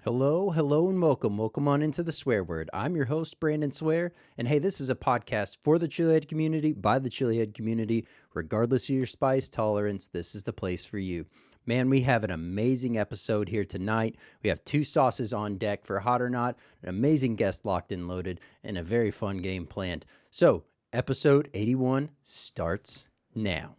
Hello, hello, and welcome. Welcome on into the Swear Word. I'm your host, Brandon Swear, and hey, this is a podcast for the chilihead community, by the chilihead community. Regardless of your spice tolerance, this is the place for you. Man, we have an amazing episode here tonight. We have two sauces on deck for Hot or Not, an amazing guest locked and loaded, and a very fun game planned. So, episode 81 starts now.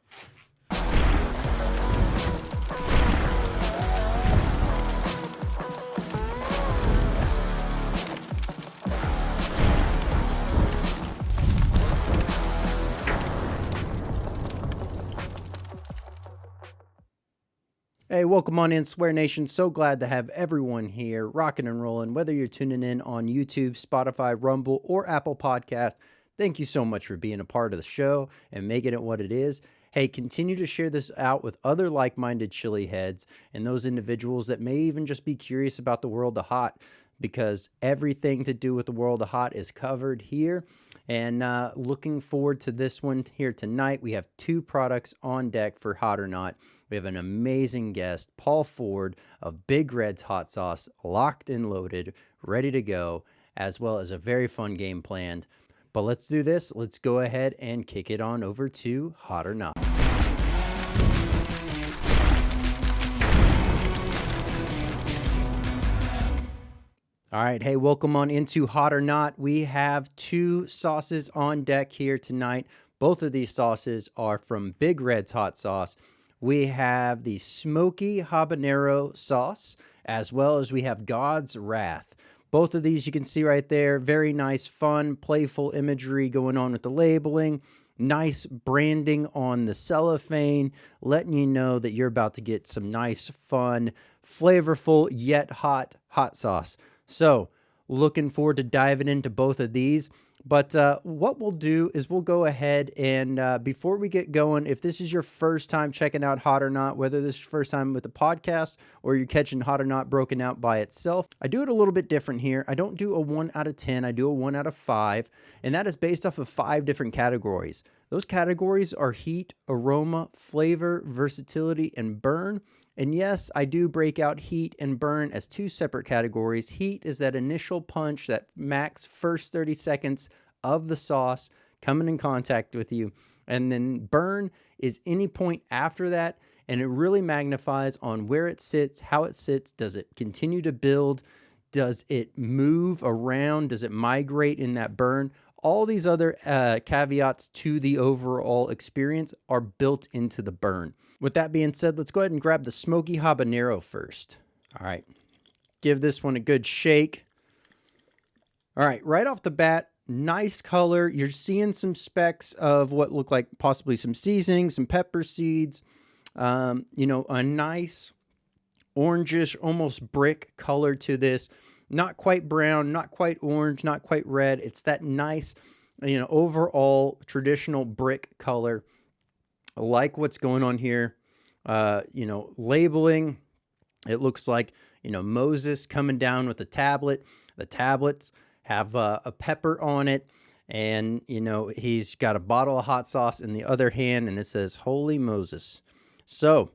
Hey, welcome on in, Swear Nation. So glad to have everyone here rocking and rolling, whether you're tuning in on YouTube, Spotify, Rumble, or Apple Podcast. Thank you so much for being a part of the show and making it what it is. Hey, continue to share this out with other like-minded chili heads and those individuals that may even just be curious about the world of hot, because everything to do with the world of hot is covered here. And looking forward to this one here tonight. We have two products on deck for Hot or Not. We have an amazing guest, Paul Ford of Big Red's Hot Sauce, locked and loaded, ready to go, as well as a very fun game planned. But let's do this. Let's go ahead and kick it on over to Hot or Not. All right, hey, welcome on into Hot or Not. We have two sauces on deck here tonight. Both of these sauces are from Big Red's Hot Sauce. We have the Smoky Habanero Sauce, as well as we have God's Wrath. Both of these you can see right there. Very nice, fun, playful imagery going on with the labeling. Nice branding on the cellophane, letting you know that you're about to get some nice, fun, flavorful, yet hot sauce. So, looking forward to diving into both of these. But what we'll do is we'll go ahead and before we get going, if this is your first time checking out Hot or Not, whether this is your first time with the podcast or you're catching Hot or Not broken out by itself, I do it a little bit different here. I don't do a 1 out of 10. I do a 1 out of 5. And that is based off of 5 different categories. Those categories are heat, aroma, flavor, versatility, and burn. And yes, I do break out heat and burn as 2 separate categories. Heat is that initial punch, that max first 30 seconds of the sauce coming in contact with you. And then burn is any point after that. And it really magnifies on where it sits, how it sits. Does it continue to build? Does it move around? Does it migrate in that burn? All these other caveats to the overall experience are built into the burn. With that being said, let's go ahead and grab the Smoky Habanero first. All right, give this one a good shake. All right, right off the bat, nice color. You're seeing some specks of what look like possibly some seasoning, some pepper seeds, a nice orangish, almost brick color to this. Not quite brown, not quite orange, not quite red. It's that nice, overall traditional brick color. I like what's going on here. Labeling. It looks like, Moses coming down with a tablet. The tablets have a pepper on it. And, he's got a bottle of hot sauce in the other hand, and it says, Holy Moses. So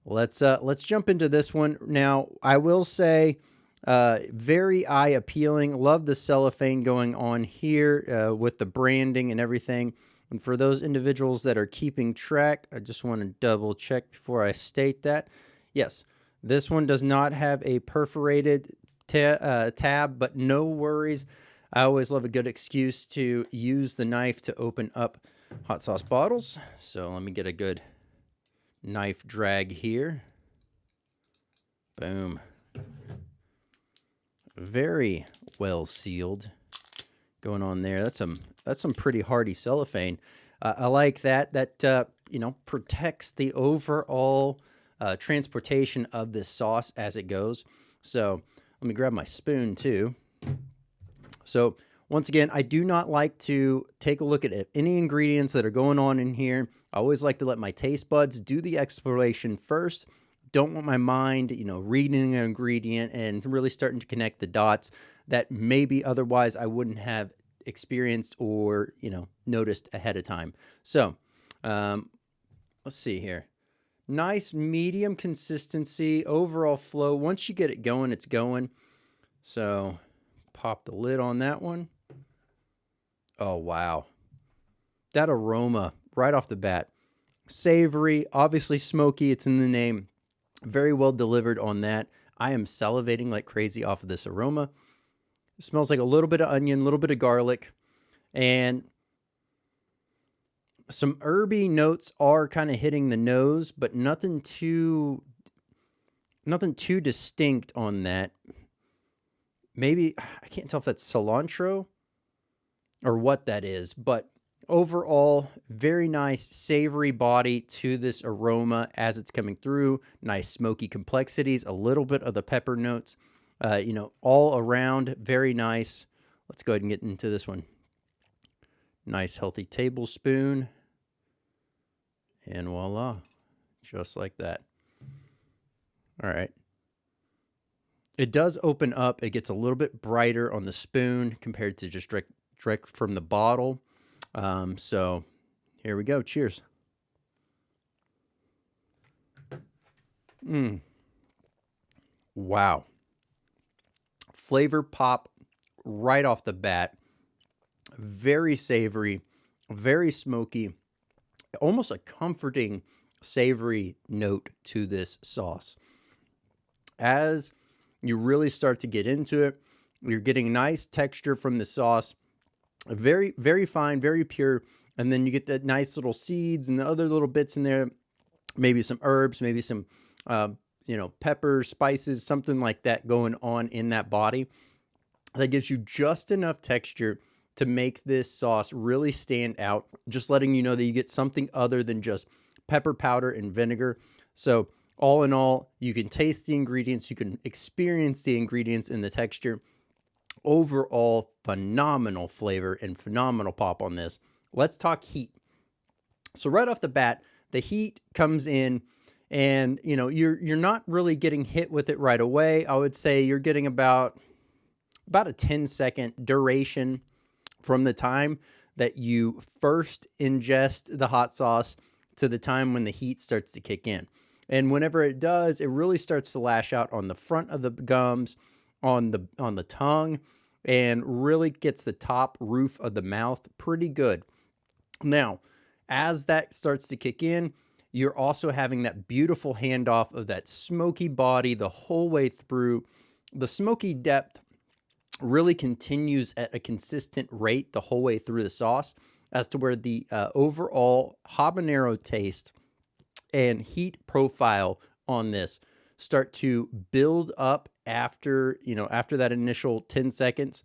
let's jump into this one. Now, I will say, very eye appealing. Love the cellophane going on here with the branding and everything. And for those individuals that are keeping track, I just want to double check before I state that. Yes, this one does not have a perforated tab, but no worries. I always love a good excuse to use the knife to open up hot sauce bottles. So let me get a good knife drag here. Boom. Very well sealed going on there. That's some pretty hardy cellophane. I like that. That protects the overall transportation of this sauce as it goes. So let me grab my spoon too. So once again, I do not like to take a look at any ingredients that are going on in here. I always like to let my taste buds do the exploration first. Don't want my mind, reading an ingredient and really starting to connect the dots that maybe otherwise I wouldn't have experienced or, noticed ahead of time. So, let's see here. Nice medium consistency, overall flow. Once you get it going, it's going. So pop the lid on that one. Oh, wow. That aroma right off the bat. Savory, obviously smoky. It's in the name. Very well delivered on that. I am salivating like crazy off of this aroma. It smells like a little bit of onion, a little bit of garlic, and some herby notes are kind of hitting the nose, but nothing too distinct on that. Maybe, I can't tell if that's cilantro or what that is, but overall, very nice savory body to this aroma as it's coming through. Nice smoky complexities, a little bit of the pepper notes, all around, very nice. Let's go ahead and get into this one. Nice healthy tablespoon. And voila, just like that. All right. It does open up. It gets a little bit brighter on the spoon compared to just direct from the bottle. So here we go. Cheers. Wow. Flavor pop right off the bat. Very savory, very smoky, almost a comforting savory note to this sauce. As you really start to get into it, you're getting nice texture from the sauce. Very, very fine, very pure. And then you get that nice little seeds and the other little bits in there. Maybe some herbs, maybe some, pepper, spices, something like that going on in that body. That gives you just enough texture to make this sauce really stand out. Just letting you know that you get something other than just pepper powder and vinegar. So all in all, you can taste the ingredients. You can experience the ingredients in the texture. Overall, phenomenal flavor and phenomenal pop on this. Let's talk heat. So right off the bat, the heat comes in and, you're not really getting hit with it right away. I would say you're getting about a 10-second duration from the time that you first ingest the hot sauce to the time when the heat starts to kick in. And whenever it does, it really starts to lash out on the front of the gums, on the tongue, and really gets the top roof of the mouth pretty good. Now, as that starts to kick in, you're also having that beautiful handoff of that smoky body the whole way through. The smoky depth really continues at a consistent rate the whole way through the sauce, as to where the overall habanero taste and heat profile on this start to build up after that initial 10 seconds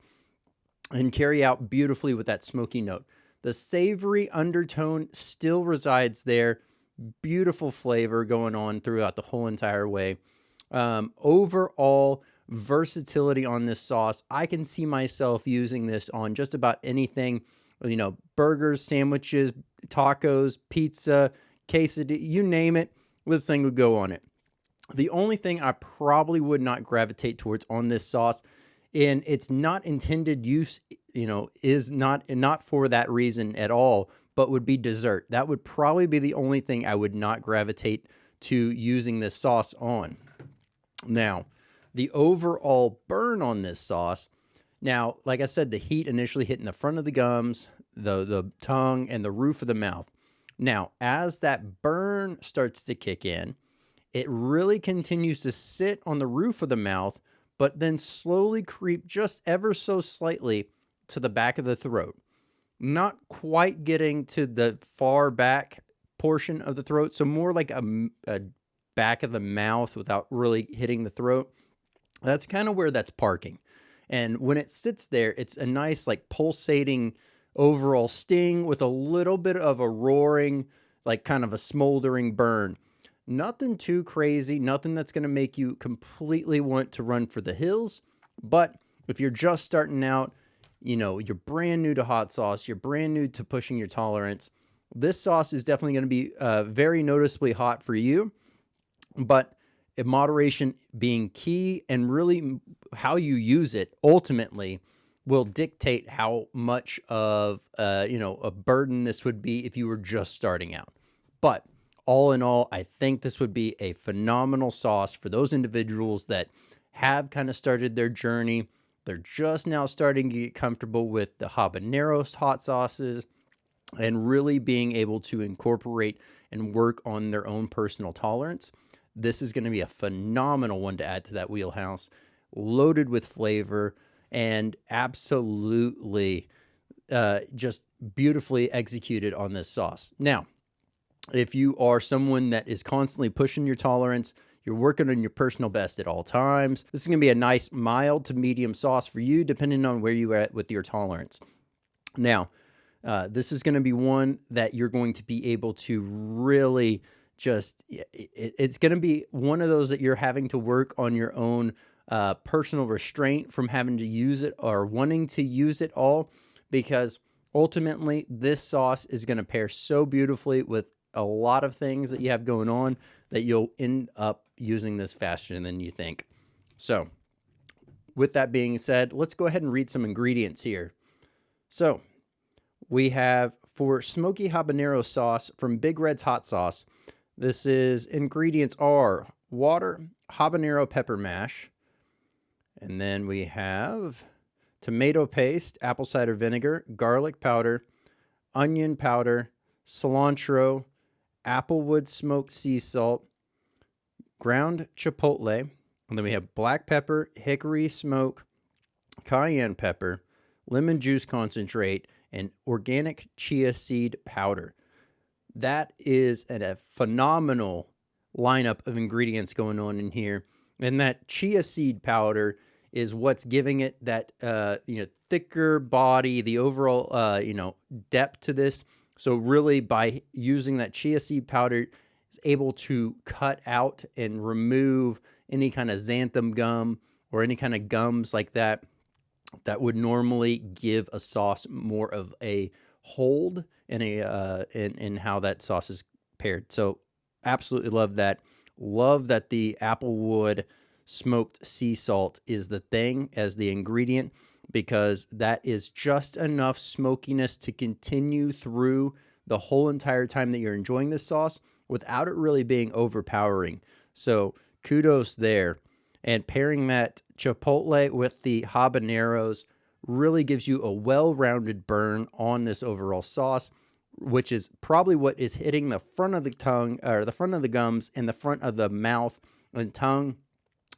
and carry out beautifully with that smoky note. The savory undertone still resides there. Beautiful flavor going on throughout the whole entire way. Overall versatility on this sauce. I can see myself using this on just about anything, burgers, sandwiches, tacos, pizza, quesadilla, you name it, this thing would go on it. The only thing I probably would not gravitate towards on this sauce, and its not intended use, is not for that reason at all, but would be dessert. That would probably be the only thing I would not gravitate to using this sauce on. Now, the overall burn on this sauce, now, like I said, the heat initially hitting the front of the gums, the tongue, and the roof of the mouth. Now, as that burn starts to kick in, it really continues to sit on the roof of the mouth, but then slowly creep just ever so slightly to the back of the throat. Not quite getting to the far back portion of the throat, so more like a back of the mouth without really hitting the throat. That's kind of where that's parking. And when it sits there, it's a nice, like, pulsating overall sting with a little bit of a roaring, like kind of a smoldering burn. Nothing too crazy, nothing that's going to make you completely want to run for the hills. But if you're just starting out, you're brand new to hot sauce, you're brand new to pushing your tolerance, this sauce is definitely going to be very noticeably hot for you. But moderation being key, and really how you use it ultimately will dictate how much of a burden this would be if you were just starting out. But all in all, I think this would be a phenomenal sauce for those individuals that have kind of started their journey. They're just now starting to get comfortable with the habanero hot sauces and really being able to incorporate and work on their own personal tolerance. This is going to be a phenomenal one to add to that wheelhouse, loaded with flavor and absolutely just beautifully executed on this sauce. Now, if you are someone that is constantly pushing your tolerance, you're working on your personal best at all times, this is going to be a nice mild to medium sauce for you, depending on where you're at with your tolerance. Now, this is going to be one that you're going to be able to really it's going to be one of those that you're having to work on your own personal restraint from having to use it or wanting to use it all, because ultimately this sauce is going to pair so beautifully with a lot of things that you have going on that you'll end up using this faster than you think. So with that being said, let's go ahead and read some ingredients here. So we have, for smoky habanero sauce from Big Red's Hot Sauce, this is, ingredients are water, habanero pepper mash, and then we have tomato paste, apple cider vinegar, garlic powder, onion powder, cilantro, applewood smoked sea salt, ground chipotle, and then we have black pepper, hickory smoke, cayenne pepper, lemon juice concentrate, and organic chia seed powder. That is a phenomenal lineup of ingredients going on in here. And that chia seed powder is what's giving it that, thicker body, the overall, depth to this. So really by using that chia seed powder, it's able to cut out and remove any kind of xanthan gum or any kind of gums like that would normally give a sauce more of a hold and in how that sauce is paired. So absolutely love that. Love that the applewood smoked sea salt is the thing as the ingredient, because that is just enough smokiness to continue through the whole entire time that you're enjoying this sauce without it really being overpowering. So kudos there. And pairing that chipotle with the habaneros really gives you a well-rounded burn on this overall sauce, which is probably what is hitting the front of the tongue, or the front of the gums and the front of the mouth and tongue,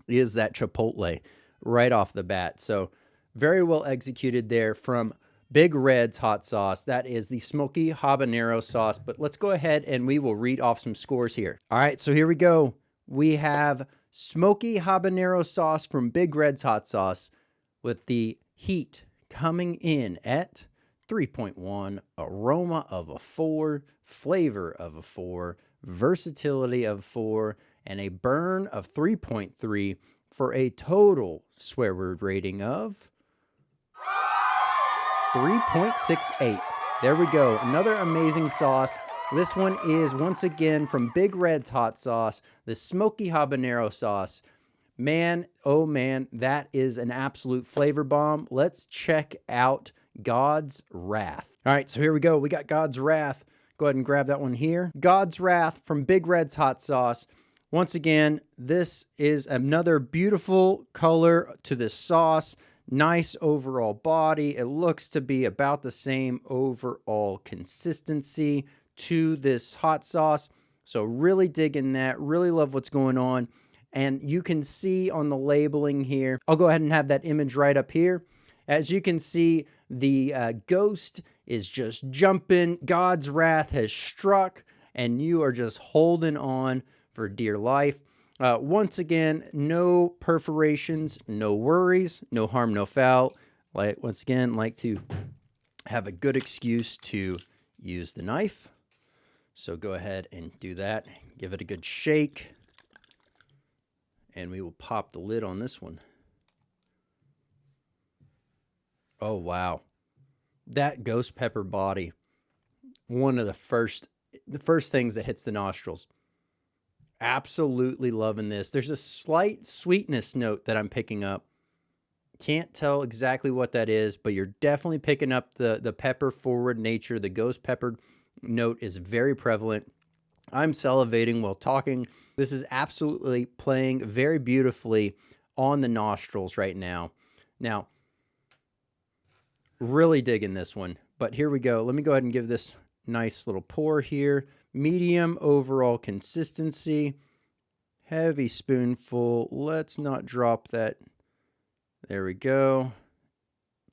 is that chipotle right off the bat. So very well executed there from Big Red's Hot Sauce. That is the smoky habanero sauce. But let's go ahead and we will read off some scores here. All right, so here we go. We have smoky habanero sauce from Big Red's Hot Sauce with the heat coming in at 3.1, aroma of a 4, flavor of a 4, versatility of 4, and a burn of 3.3 for a total swear word rating of 3.68. There we go. Another amazing sauce. This one is once again from Big Red's Hot Sauce, the smoky habanero sauce. Man, oh man, that is an absolute flavor bomb. Let's check out God's Wrath. All right, so here we go. We got God's Wrath. Go ahead and grab that one here. God's Wrath from Big Red's Hot Sauce. Once again, this is another beautiful color to this sauce. Nice overall body. It looks to be about the same overall consistency to this hot sauce. So really digging that. Really love what's going on. And you can see on the labeling here, I'll go ahead and have that image right up here. As you can see, the ghost is just jumping. God's wrath has struck, and you are just holding on for dear life. Once again, no perforations, no worries, no harm, no foul. Once again, like to have a good excuse to use the knife. So go ahead and do that. Give it a good shake. And we will pop the lid on this one. Oh, wow. That ghost pepper body, one of the first things that hits the nostrils. Absolutely loving this. There's a slight sweetness note that I'm picking up. Can't tell exactly what that is, but you're definitely picking up the pepper forward nature. The ghost pepper note is very prevalent. I'm salivating while talking. This is absolutely playing very beautifully on the nostrils right now. Now, really digging this one, but here we go. Let me go ahead and give this nice little pour here. Medium overall consistency, heavy spoonful. Let's not drop that. There we go.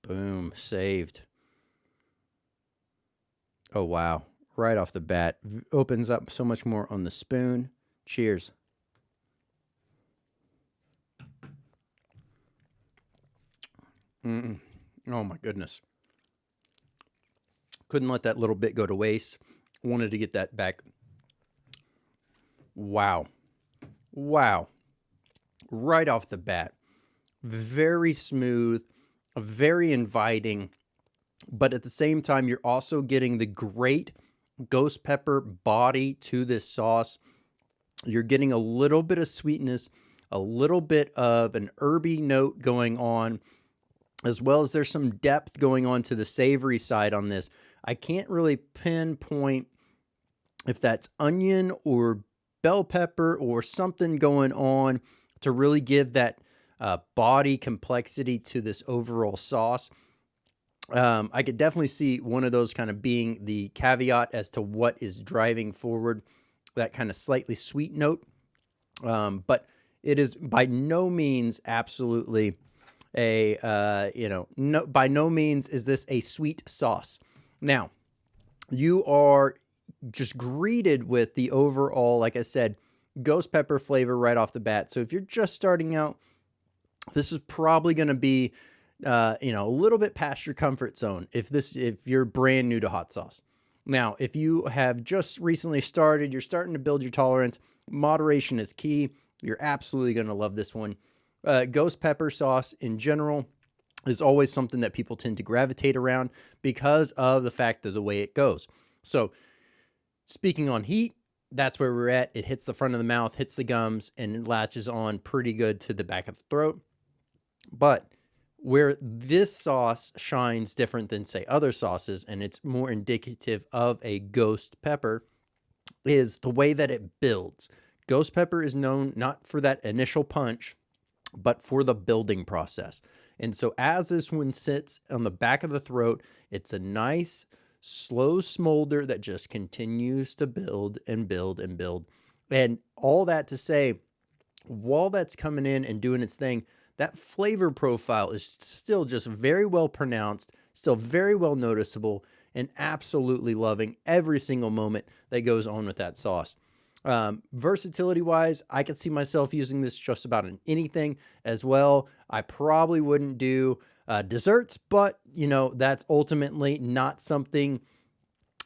Boom, saved. Oh, wow. Right off the bat, opens up so much more on the spoon. Cheers. Oh my goodness. Couldn't let that little bit go to waste. Wanted to get that back. Wow. Wow. Right off the bat. Very smooth, very inviting, but at the same time, you're also getting the great ghost pepper body to this sauce. You're getting a little bit of sweetness, a little bit of an herby note going on, as well as there's some depth going on to the savory side on this. I can't really pinpoint if that's onion or bell pepper or something going on to really give that body complexity to this overall sauce. I could definitely see one of those kind of being the caveat as to what is driving forward that kind of slightly sweet note. But it is by no means absolutely by no means is this a sweet sauce. Now, you are just greeted with the overall, like I said, ghost pepper flavor right off the bat. So if you're just starting out, this is probably going to be, a little bit past your comfort zone if you're brand new to hot sauce. Now, if you have just recently started, you're starting to build your tolerance, moderation is key. You're absolutely going to love this one. Ghost pepper sauce in general is always something that people tend to gravitate around because of the fact of the way it goes. So speaking on heat, that's where we're at. It hits the front of the mouth, hits the gums, and it latches on pretty good to the back of the throat. But where this sauce shines different than, say, other sauces, and it's more indicative of a ghost pepper, is the way that it builds. Ghost pepper is known not for that initial punch, but for the building process. And so as this one sits on the back of the throat, it's a nice, slow smolder that just continues to build and build and build. And all that to say, while that's coming in and doing its thing, that flavor profile is still just very well pronounced, still very well noticeable, and absolutely loving every single moment that goes on with that sauce. Versatility wise, I could see myself using this just about in anything as well. I probably wouldn't do desserts, but that's ultimately not something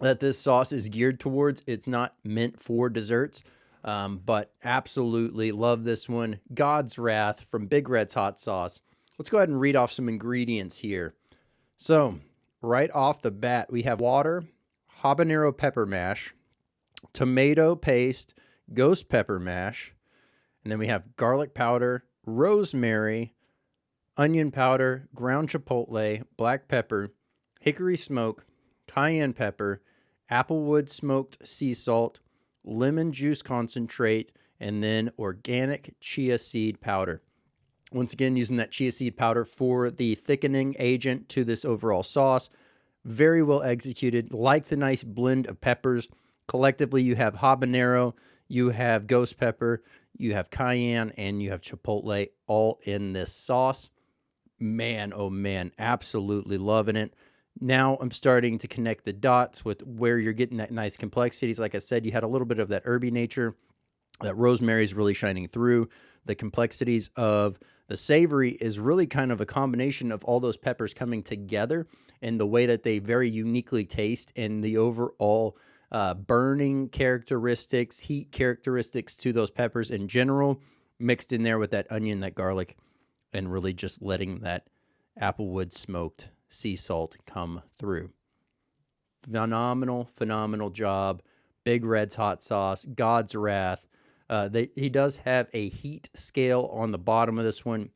that this sauce is geared towards. It's not meant for desserts. But absolutely love this one. God's Wrath from Big Red's Hot Sauce. Let's go ahead and read off some ingredients here. So right off the bat, we have water, habanero pepper mash, tomato paste, ghost pepper mash, and then we have garlic powder, rosemary, onion powder, ground chipotle, black pepper, hickory smoke, cayenne pepper, applewood smoked sea salt, lemon juice concentrate, and then organic chia seed powder. Once again, using that chia seed powder for the thickening agent to this overall sauce. Very well executed, like the nice blend of peppers. Collectively, you have habanero, you have ghost pepper, you have cayenne, and you have chipotle all in this sauce. Man, oh man, absolutely loving it. Now I'm starting to connect the dots with where you're getting that nice complexities. Like I said, you had a little bit of that herby nature. That rosemary is really shining through. The complexities of the savory is really kind of a combination of all those peppers coming together and the way that they very uniquely taste and the overall burning characteristics, heat characteristics to those peppers in general, mixed in there with that onion, that garlic, and really just letting that applewood smoked sea salt come through. Phenomenal job. Big Red's Hot Sauce, God's Wrath. He does have a heat scale on the bottom of this one.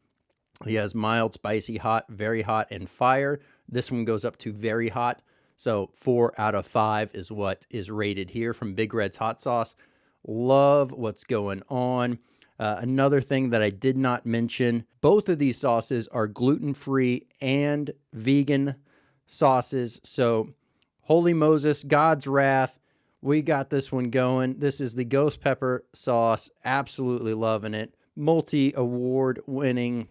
He has mild, spicy, hot, very hot, and fire. This one goes up to very hot. So 4 out of 5 is what is rated here from Big Red's Hot Sauce. Love what's going on. Another thing that I did not mention, both of these sauces are gluten-free and vegan sauces. So holy Moses, God's wrath, we got this one going. This is the ghost pepper sauce. Absolutely loving it. Multi-award winning,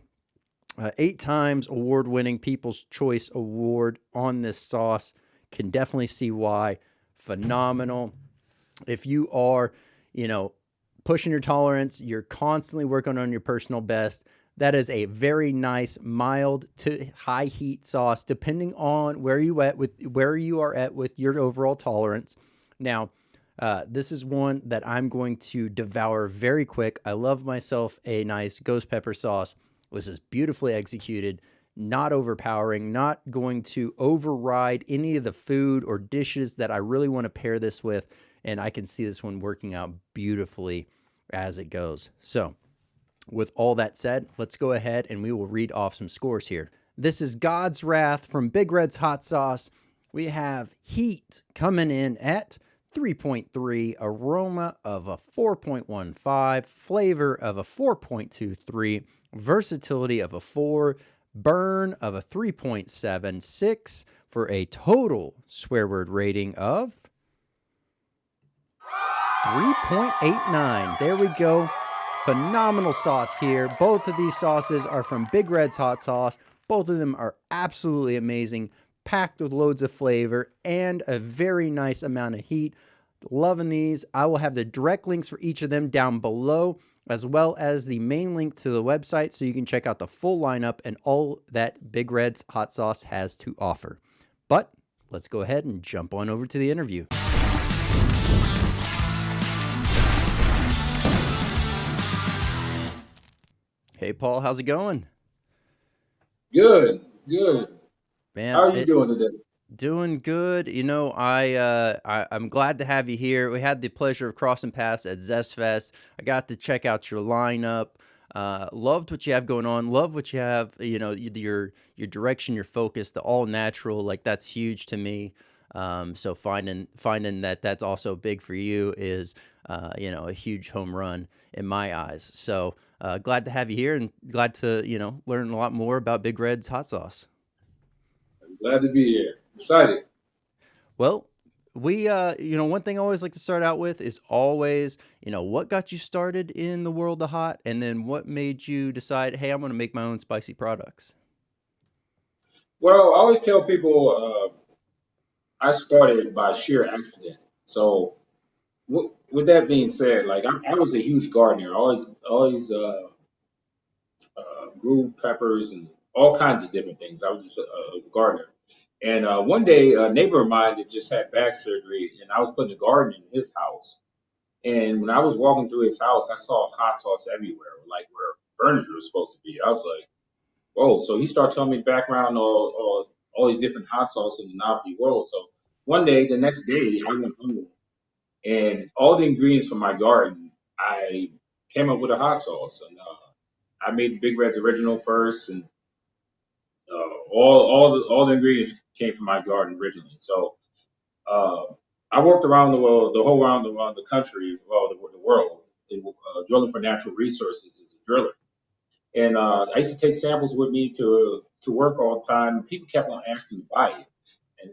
8 times award-winning People's Choice Award on this sauce. Can definitely see why. Phenomenal. If you are, pushing your tolerance, you're constantly working on your personal best, that is a very nice mild to high heat sauce, depending on where you are at with your overall tolerance. Now, this is one that I'm going to devour very quick. I love myself a nice ghost pepper sauce. This is beautifully executed, not overpowering, not going to override any of the food or dishes that I really want to pair this with. And I can see this one working out beautifully as it goes. So with all that said, let's go ahead and we will read off some scores here. This is God's Wrath from Big Red's Hot Sauce. We have heat coming in at 3.3, aroma of a 4.15, flavor of a 4.23, versatility of a 4, burn of a 3.76, for a total swear word rating of 3.89. There we go. Phenomenal sauce here. Both of these sauces are from Big Red's Hot Sauce. Both of them are absolutely amazing, packed with loads of flavor and a very nice amount of heat. Loving these. I will have the direct links for each of them down below, as well as the main link to the website so you can check out the full lineup and all that Big Red's Hot Sauce has to offer. But let's go ahead and jump on over to the interview. Hey, Paul, how's it going? Good, good. Man, How are you doing today? doing good. I'm glad to have you here. We had the pleasure of crossing paths at Zest Fest. I got to check out your lineup. Loved what you have going on. Love what you have. Your direction, your focus, the all natural. Like that's huge to me. So finding that's also big for you is a huge home run in my eyes. So glad to have you here and glad to learn a lot more about Big Red's hot sauce. Glad to be here. Excited. Well, one thing I always like to start out with is always, what got you started in the world of hot, and then what made you decide, hey, I'm going to make my own spicy products. Well, I always tell people I started by sheer accident. So, with that being said, like I was a huge gardener. I always grew peppers and all kinds of different things. I was just a gardener. And one day, a neighbor of mine that just had back surgery, and I was putting a garden in his house. And when I was walking through his house, I saw hot sauce everywhere, like where furniture was supposed to be. I was like, whoa. So he started telling me background on all these different hot sauces in the novelty world. So one day, the next day, I went home and all the ingredients from my garden, I came up with a hot sauce. And I made the Big Red's original first, and all the ingredients came from my garden originally. So uh, I worked around the world, the whole around the country, well, the world, drilling for natural resources as a driller. And I used to take samples with me to work all the time. People kept on asking to buy it, and,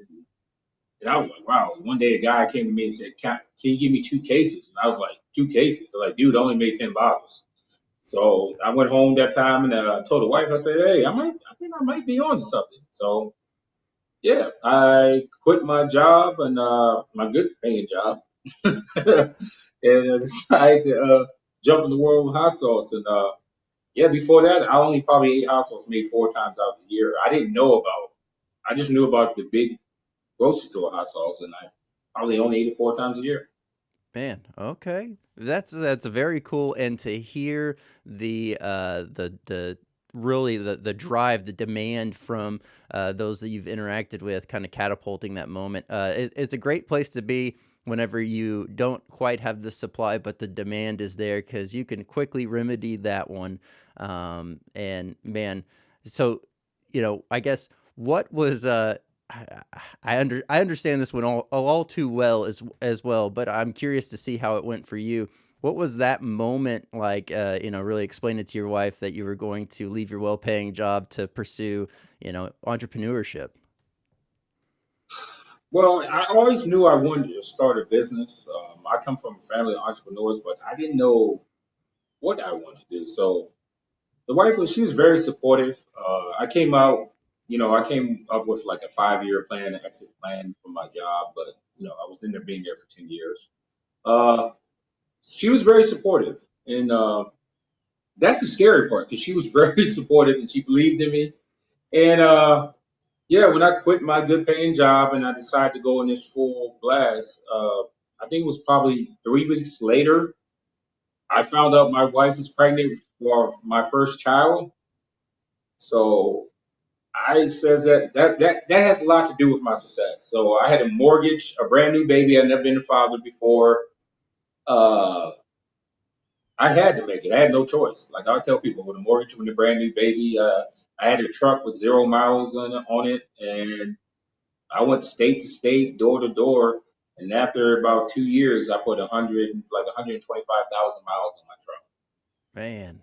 and I was like, wow. One day, a guy came to me and said, "Can you give me 2 cases?" And I was like, "2 cases?" They're like, "Dude, I only made 10 bottles." So I went home that time and told the wife, I said, "Hey, I think I might be on to something." So yeah, I quit my job and my good paying job, and I decided to jump in the world of hot sauce. And yeah, before that, I only probably ate hot sauce maybe 4 times out of the year. I didn't know about. I just knew about the big grocery store hot sauce, and I probably only ate it 4 times a year. Man, okay. That's very cool, and to hear the really the drive, the demand from those that you've interacted with, kind of catapulting that moment. It's a great place to be whenever you don't quite have the supply, but the demand is there because you can quickly remedy that one. And man, so I guess what was I, I understand this one all too well as well, but I'm curious to see how it went for you. What was that moment like, really explain it to your wife that you were going to leave your well-paying job to pursue, entrepreneurship? Well, I always knew I wanted to start a business. I come from a family of entrepreneurs, but I didn't know what I wanted to do. So she was very supportive. I came up with like a 5-year plan, an exit plan for my job, but I was in there being there for 10 years. Uh, she was very supportive, and that's the scary part because she was very supportive and she believed in me. And yeah, when I quit my good paying job and I decided to go in this full blast, I think it was probably 3 weeks later, I found out my wife was pregnant for my first child. So I says that has a lot to do with my success. So I had a mortgage, a brand new baby. I'd never been a father before. Uh, I had to make it. I had no choice. Like I tell people, with a mortgage, with a brand new baby, I had a truck with 0 miles on it, and I went state to state, door to door. And after about 2 years, I put 125,000 miles on my truck. Man,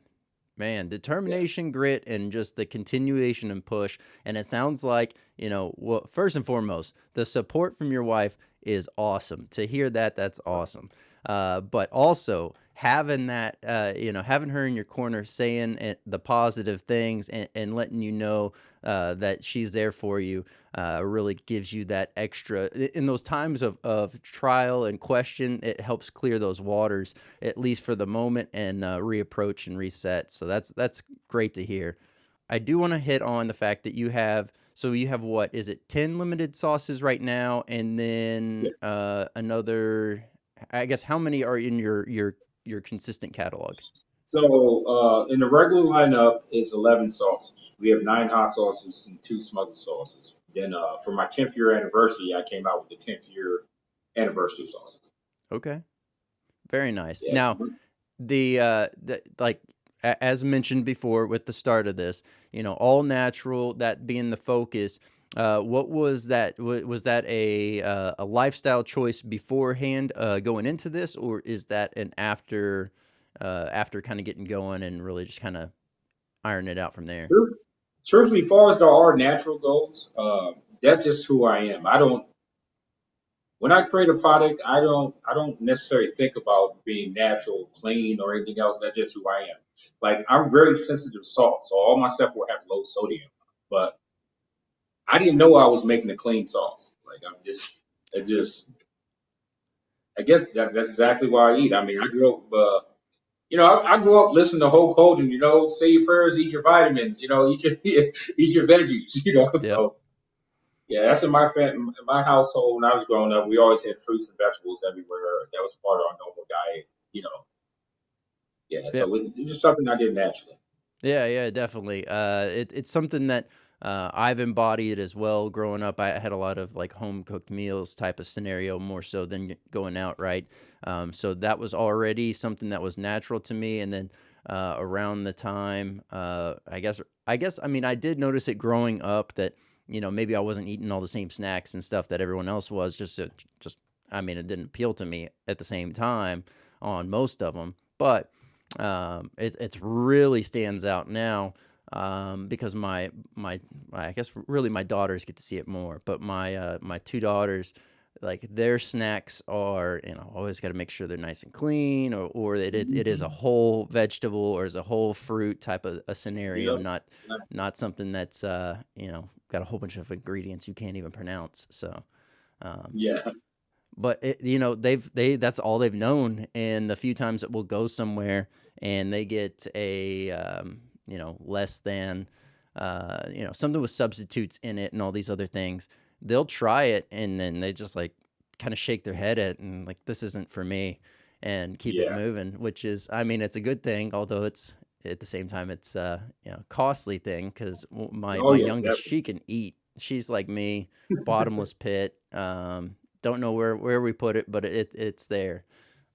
man, Yeah. determination, grit, and just the continuation and push. And it sounds like, well, first and foremost, the support from your wife is awesome. To hear that, that's awesome. But also having that, having her in your corner saying the positive things and letting you know that she's there for you really gives you that extra in those times of trial and question. It helps clear those waters at least for the moment and reapproach and reset. So that's great to hear. I do want to hit on the fact that you have what is it 10 limited sauces right now, and then Yeah. another. I guess how many are in your consistent catalog? So in the regular lineup is 11 sauces. We have 9 hot sauces and 2 smoky sauces. Then for my 10th year anniversary, I came out with the 10th year anniversary sauces. Okay, very nice. Yeah. Now the like as mentioned before with the start of this, all natural, that being the focus. What was that? Was that a lifestyle choice beforehand going into this, or is that an after kind of getting going and really just kind of iron it out from there? Truth, truthfully, far as there are natural goals, that's just who I am. I don't when I create a product, I don't necessarily think about being natural, clean, or anything else. That's just who I am. Like I'm very sensitive to salt, so all my stuff will have low sodium. But I didn't know I was making a clean sauce. Like it just, I guess that's exactly why I eat. I mean, I grew up, I grew up listening to Hulk Hogan. Say your prayers, eat your vitamins. Eat your eat your veggies. Yep. So yeah, that's in my household when I was growing up. We always had fruits and vegetables everywhere. That was part of our normal diet. Yeah. Yep. So it's just something I did naturally. Yeah, yeah, definitely. It's something that I've embodied as well. Growing up, I had a lot of like home cooked meals type of scenario more so than going out, right? So that was already something that was natural to me. And then around the time, I mean, I did notice it growing up that maybe I wasn't eating all the same snacks and stuff that everyone else was. I mean, it didn't appeal to me at the same time on most of them, but it's really stands out now because I guess really my daughters get to see it more, but my two daughters, like their snacks are always got to make sure they're nice and clean, or it is a Mhm. whole vegetable or is a whole fruit type of a scenario, Yep. not something that's got a whole bunch of ingredients you can't even pronounce. So um, Yeah. but they that's all they've known, and the few times that we'll go somewhere and they get a less than something with substitutes in it and all these other things, they'll try it and then they just like kind of shake their head at and like this isn't for me and keep it Yeah. moving, which is, I mean, it's a good thing, although it's at the same time it's costly thing because Oh my yeah. youngest, Definitely. she can eat, she's like me, bottomless pit. Don't know where we put it, but it's there.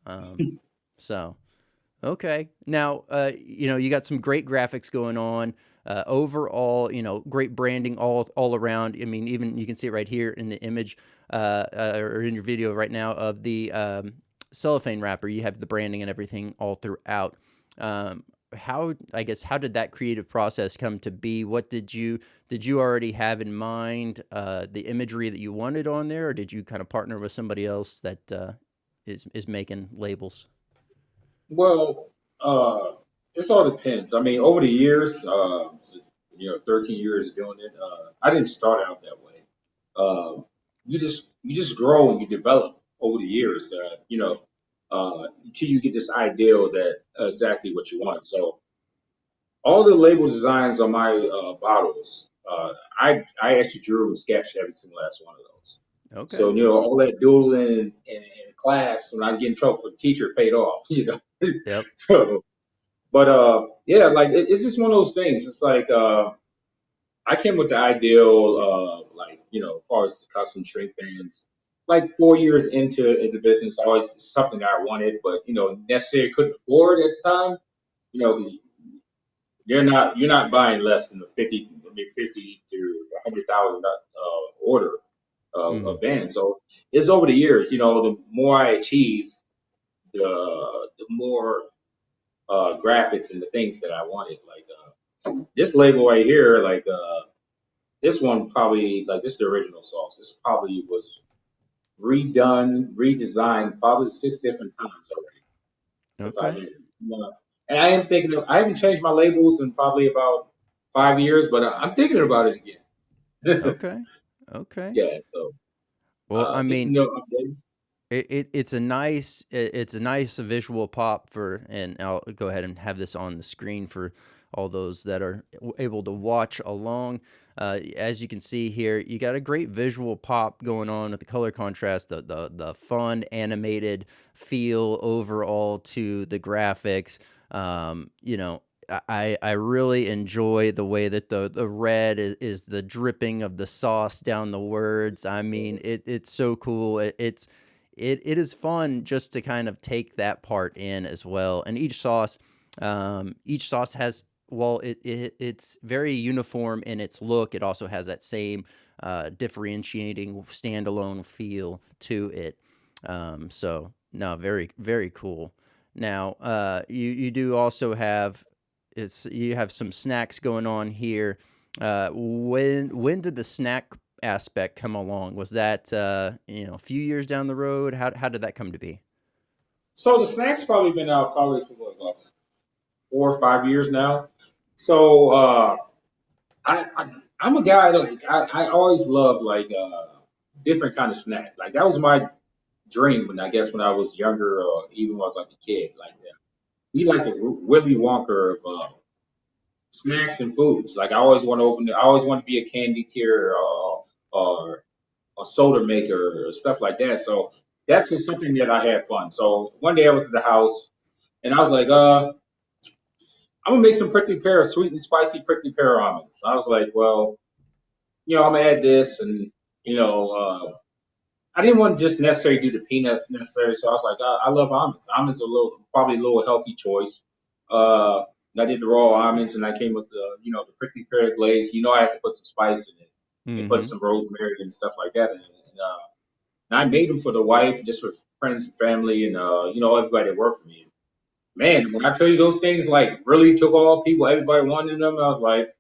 Um, so okay, now you got some great graphics going on. Overall, great branding all around. I mean, even you can see it right here in the image or in your video right now of cellophane wrapper. You have the branding and everything all throughout. How, I guess, how did that creative process come to be? What did you already have in mind? The imagery that you wanted on there, or did you kind of partner with somebody else that is making labels? Well, this all depends. I mean, over the years, since, 13 years of doing it, I didn't start out that way. You just grow and you develop over the years. Until you get this ideal that exactly what you want. So all the label designs on my bottles, I actually drew and sketched every single last one of those. So Okay. all that doodling in class when I was getting in trouble for the teacher paid off. Yep. So, but yeah, like it's just one of those things. It's like I came with the ideal of like as far as the custom shrink bands. Like 4 years into business, always something that I wanted, but necessarily couldn't afford at the time. 'Cause you're not buying less than a 50, maybe 50 to 100,000 order Hmm. of band. So it's over the years. The more I achieve, the more graphics and the things that I wanted. Like this label right here, like this one probably like this is the original sauce. This probably was redone, redesigned probably 6 different times already since I Okay. did it. And I am thinking of, I haven't changed my labels in probably about 5 years, but I'm thinking about it again. Okay. Okay. Yeah, so Well, I just mean, updating. it's a nice visual pop for, and I'll go ahead and have this on the screen for all those that are able to watch along. As you can see here, you got a great visual pop going on with the color contrast, the fun animated feel overall to the graphics. I really enjoy the way that the red is the dripping of the sauce down the words. I mean, it's so cool. It is fun just to kind of take that part in as well. And each sauce has, well, it's very uniform in its look. It also has that same differentiating standalone feel to it. So no, very very cool. Now, you do also have, you have some snacks going on here. When did the snack aspect come along? Was that a few years down the road? How did that come to be? So the snack's probably been out probably for what, about 4 or 5 years now. So I'm a guy like I always loved like different kind of snack. Like that was my dream when I guess when I was younger or even when I was like a kid like that. We like the Willy Wonka of snacks and foods. Like I always want to I always want to be a candy tier or a soda maker or stuff like that. So that's just something that I had fun. So one day I was at the house and I was like, I'm gonna make some prickly pear, sweet and spicy prickly pear almonds. I was like, well, I'm gonna add this and you know, I didn't want to just necessarily do the peanuts necessarily. So I was like, I love almonds. Almonds are probably a little healthy choice. And I did the raw almonds and I came with the prickly pear glaze. I had to put some spice in it and put Mm-hmm. some rosemary and stuff like that in it. And I made them for the wife, just for friends and family, and everybody that worked for me. Man, when I tell you those things like really took all people, everybody wanted them. I was like,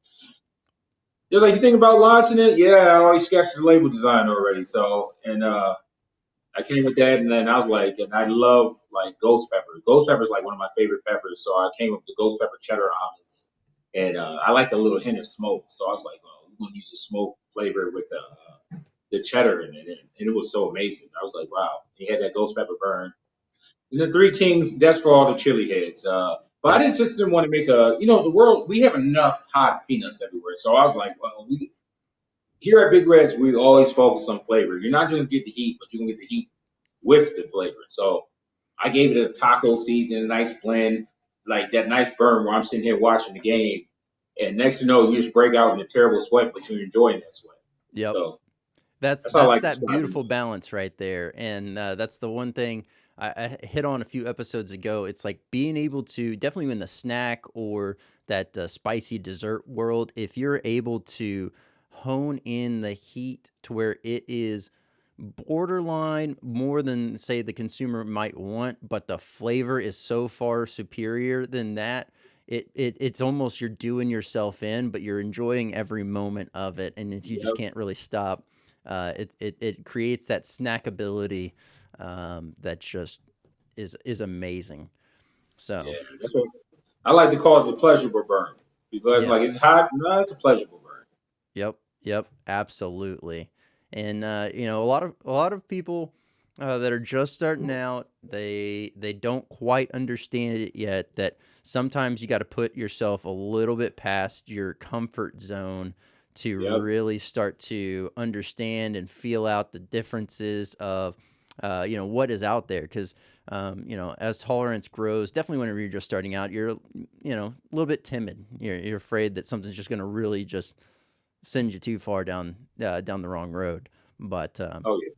just like you think about launching it, yeah, I already sketched the label design already. So and I came with that, and then I was like, and I love like ghost pepper. Ghost pepper is like one of my favorite peppers, so I came with the ghost pepper cheddar almonds, and I like the little hint of smoke. So I was like, well, we're gonna use the smoke flavor with the cheddar in it, and it was so amazing. I was like, wow, he had that ghost pepper burn. And the Three Kings, that's for all the chili heads. But I Yep. didn't just didn't want to make the world. We have enough hot peanuts everywhere, so I was like, well, here at Big Reds, we always focus on flavor. You're not just gonna get the heat, but you're gonna get the heat with the flavor. So I gave it a taco season, a nice blend, like that nice burn where I'm sitting here watching the game, and next to know, you just break out in a terrible sweat, but you're enjoying that sweat. Yep. So That's that's how I that's like that describing beautiful it. balance right there, and that's the one thing I hit on a few episodes ago. It's like being able to, definitely in the snack or that spicy dessert world, if you're able to hone in the heat to where it is borderline more than say the consumer might want, but the flavor is so far superior than that. It's almost you're doing yourself in, but you're enjoying every moment of it, and you just Yep. can't really stop. It creates that snackability that just is amazing. Yeah, So that's what I like to call it, the pleasurable burn, because like it's yes. hot. No, it's a pleasurable burn. Yep, yep, absolutely. And a lot of people that are just starting out, they don't quite understand it yet. That sometimes you got to put yourself a little bit past your comfort zone to Yep. really start to understand and feel out the differences of what is out there. Because as tolerance grows, definitely whenever you're just starting out, you're a little bit timid. You're afraid that something's just going to really just send you too far down the wrong road. But Oh yeah.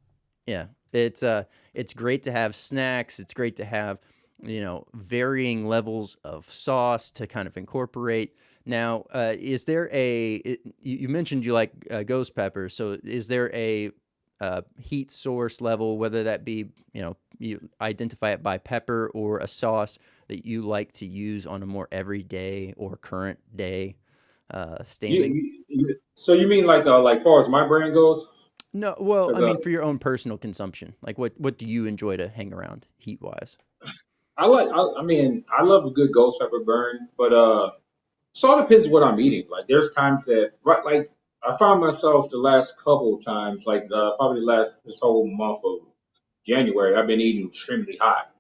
yeah, it's great to have snacks. It's great to have varying levels of sauce to kind of incorporate. Now, is there you mentioned you like ghost pepper, so is there a heat source level, whether that be you identify it by pepper or a sauce that you like to use on a more everyday or current day standing? So you mean like far as my brand goes? No, well, I Because mean for your own personal consumption. Like what do you enjoy to hang around heat wise? I mean I love a good ghost pepper burn, but so it depends what I'm eating. Like there's times that right like I found myself the last couple of times, like probably last this whole month of January, I've been eating extremely hot.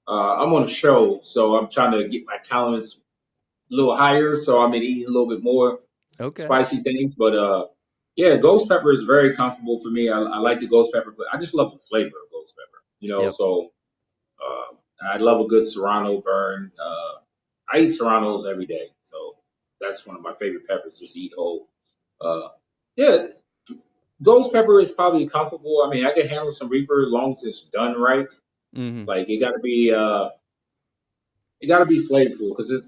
I'm on a show, so I'm trying to get my tolerance a little higher, so I've been eating a little bit more Okay. spicy things. But yeah, ghost pepper is very comfortable for me. I like the ghost pepper, but I just love the flavor of ghost pepper. Yep. So I love a good serrano burn. I eat serranos every day, so that's one of my favorite peppers just to eat whole. Uh, yeah, ghost pepper is probably comfortable. I mean, I can handle some Reaper as long as it's done right. Mhm. Like it got to be flavorful because it's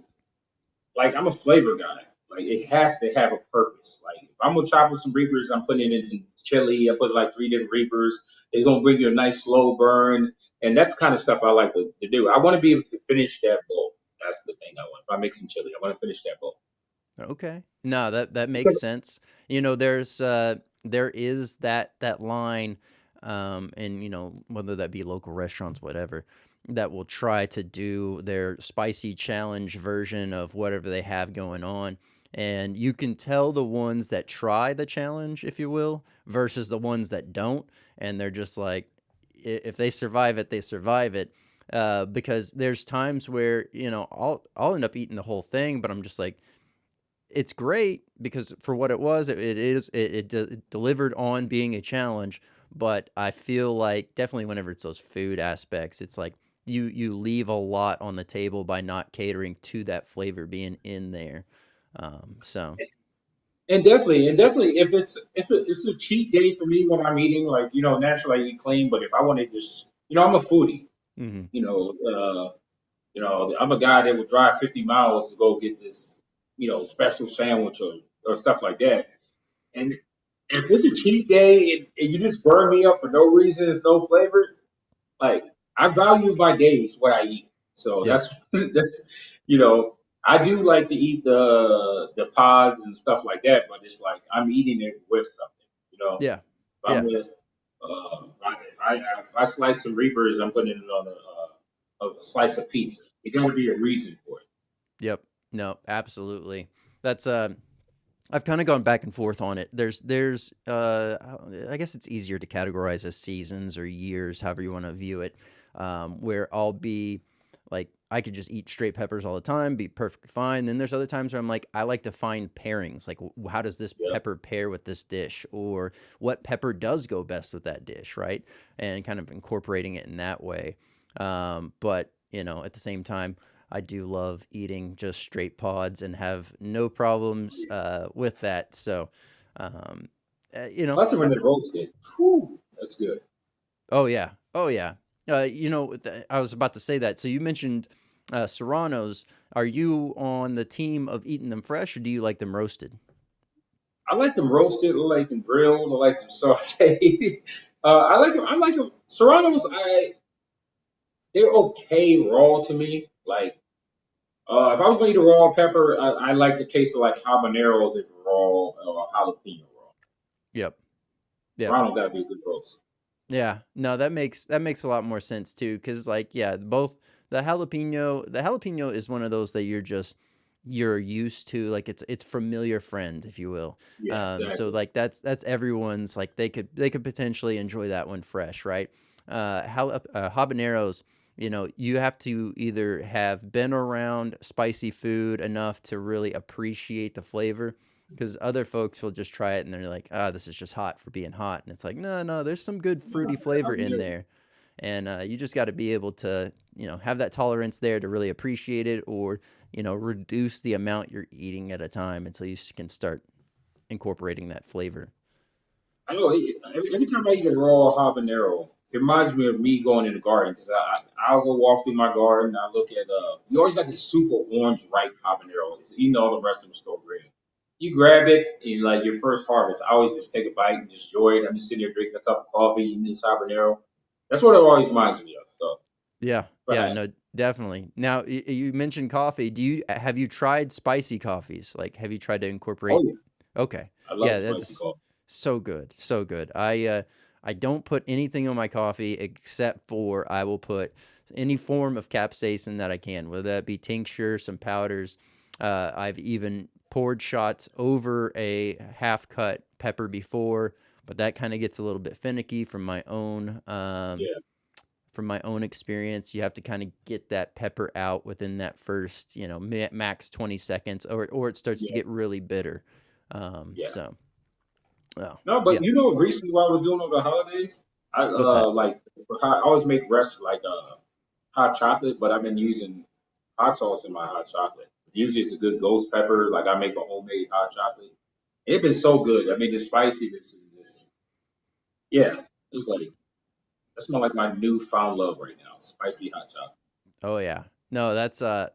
like I'm a flavor guy. Like it has to have a purpose. Like if I'm gonna chop with some reapers, I'm putting it in some chili. I put like three different reapers. It's gonna bring you a nice slow burn, and that's the kind of stuff I like to do. I want to be able to finish that bowl. That's the thing I want. If I make some chili, I want to finish that bowl. Okay. No, that makes Because sense. There is that line, and whether that be local restaurants, whatever, that will try to do their spicy challenge version of whatever they have going on. And you can tell the ones that try the challenge, if you will, versus the ones that don't. And they're just like, if they survive it, they survive it. Because there's times where, I'll end up eating the whole thing, but I'm just like, it's great because for what it was, it delivered on being a challenge. But I feel like definitely whenever it's those food aspects, it's like you leave a lot on the table by not catering to that flavor being in there. So and definitely, if it's a cheat day for me when I'm eating, like naturally I eat clean. But if I want to just, I'm a foodie. mhm. You know, uh, I'm a guy that would drive 50 miles to go get this, special sandwich or stuff like that. And if it's a cheat day and you just burn me up for no reason, it's no flavor, like I value my days what I eat. So Yep. that's you know I do like to eat the pods and stuff like that, but it's like I'm eating it with something. Yeah. If I'm Yeah. with if I slice some Reapers, I'm putting it on a slice of pizza. It got to be a reason for it. Yep. No, absolutely. That's I've kind of gone back and forth on it. There's I guess it's easier to categorize as seasons or years, however you want to view it. Where I'll be like I could just eat straight peppers all the time, be perfectly fine. Then there's other times where I'm like I like to find pairings, like how does this Yep. pepper pair with this dish, or what pepper does go best with that dish, right? And kind of incorporating it in that way. But at the same time, I do love eating just straight pods and have no problems with that. So, um, uh, you know, Plus, when uh, they're roasted, whew, that's good. oh yeah, oh yeah. I was about to say that. So you mentioned serranos. Are you on the team of eating them fresh, or do you like them roasted? I like them roasted. I like them grilled. I like them sauteed. I like them. Serranos. They're okay raw to me. Like if I was going to eat a raw pepper, I like the taste of like habaneros if raw or jalapeno raw. Yep. Yep. Serrano got to be a good roast. Yeah, no, that makes a lot more sense too, because like, yeah, both the jalapeno is one of those that you're used to, like it's familiar friend, if you will. Yeah, So exactly. like that's everyone's, like they could potentially enjoy that one fresh, right? Habaneros, you have to either have been around spicy food enough to really appreciate the flavor, because other folks will just try it and they're like, ah, this is just hot for being hot. And it's like, no, no, there's some good No, fruity flavor in habanero. there. And you just got to be able to, have that tolerance there to really appreciate it, or, reduce the amount you're eating at a time until you can start incorporating that flavor. I know every time I eat a raw habanero, it reminds me of me going in the garden because I'll go walk through my garden. I look at you always got this super orange ripe habanero. It's eating all the rest of them still green. You grab it and like your first harvest. I always just take a bite and just enjoy it. I'm just sitting there drinking a cup of coffee, eating this habanero. That's what it always reminds me of. So, Yeah, yeah, but no, definitely. Now, you mentioned coffee. Have you tried spicy coffees? Like, have you tried to oh incorporate? yeah, Okay. I love Yeah, spicy that's coffee. so good. So good. I don't put anything on my coffee except for I will put any form of capsaicin that I can, whether that be tincture, some powders. I've even poured shots over a half cut pepper before, but that kind of gets a little bit finicky Yeah, from my own experience. You have to kind of get that pepper out within that first, max 20 seconds, or it starts to yeah, get really bitter. yeah. So, oh, No, but yeah. you know, recently what I was doing over the holidays, I What's that? like I always make rest like hot chocolate, but I've been using hot sauce in my hot chocolate. Usually it's a good ghost pepper, like I make a homemade hot chocolate. It's been so good. I mean, the spiciness and this, yeah, it was like that's not like my newfound love right now. Spicy hot chocolate. Oh yeah. No, that's I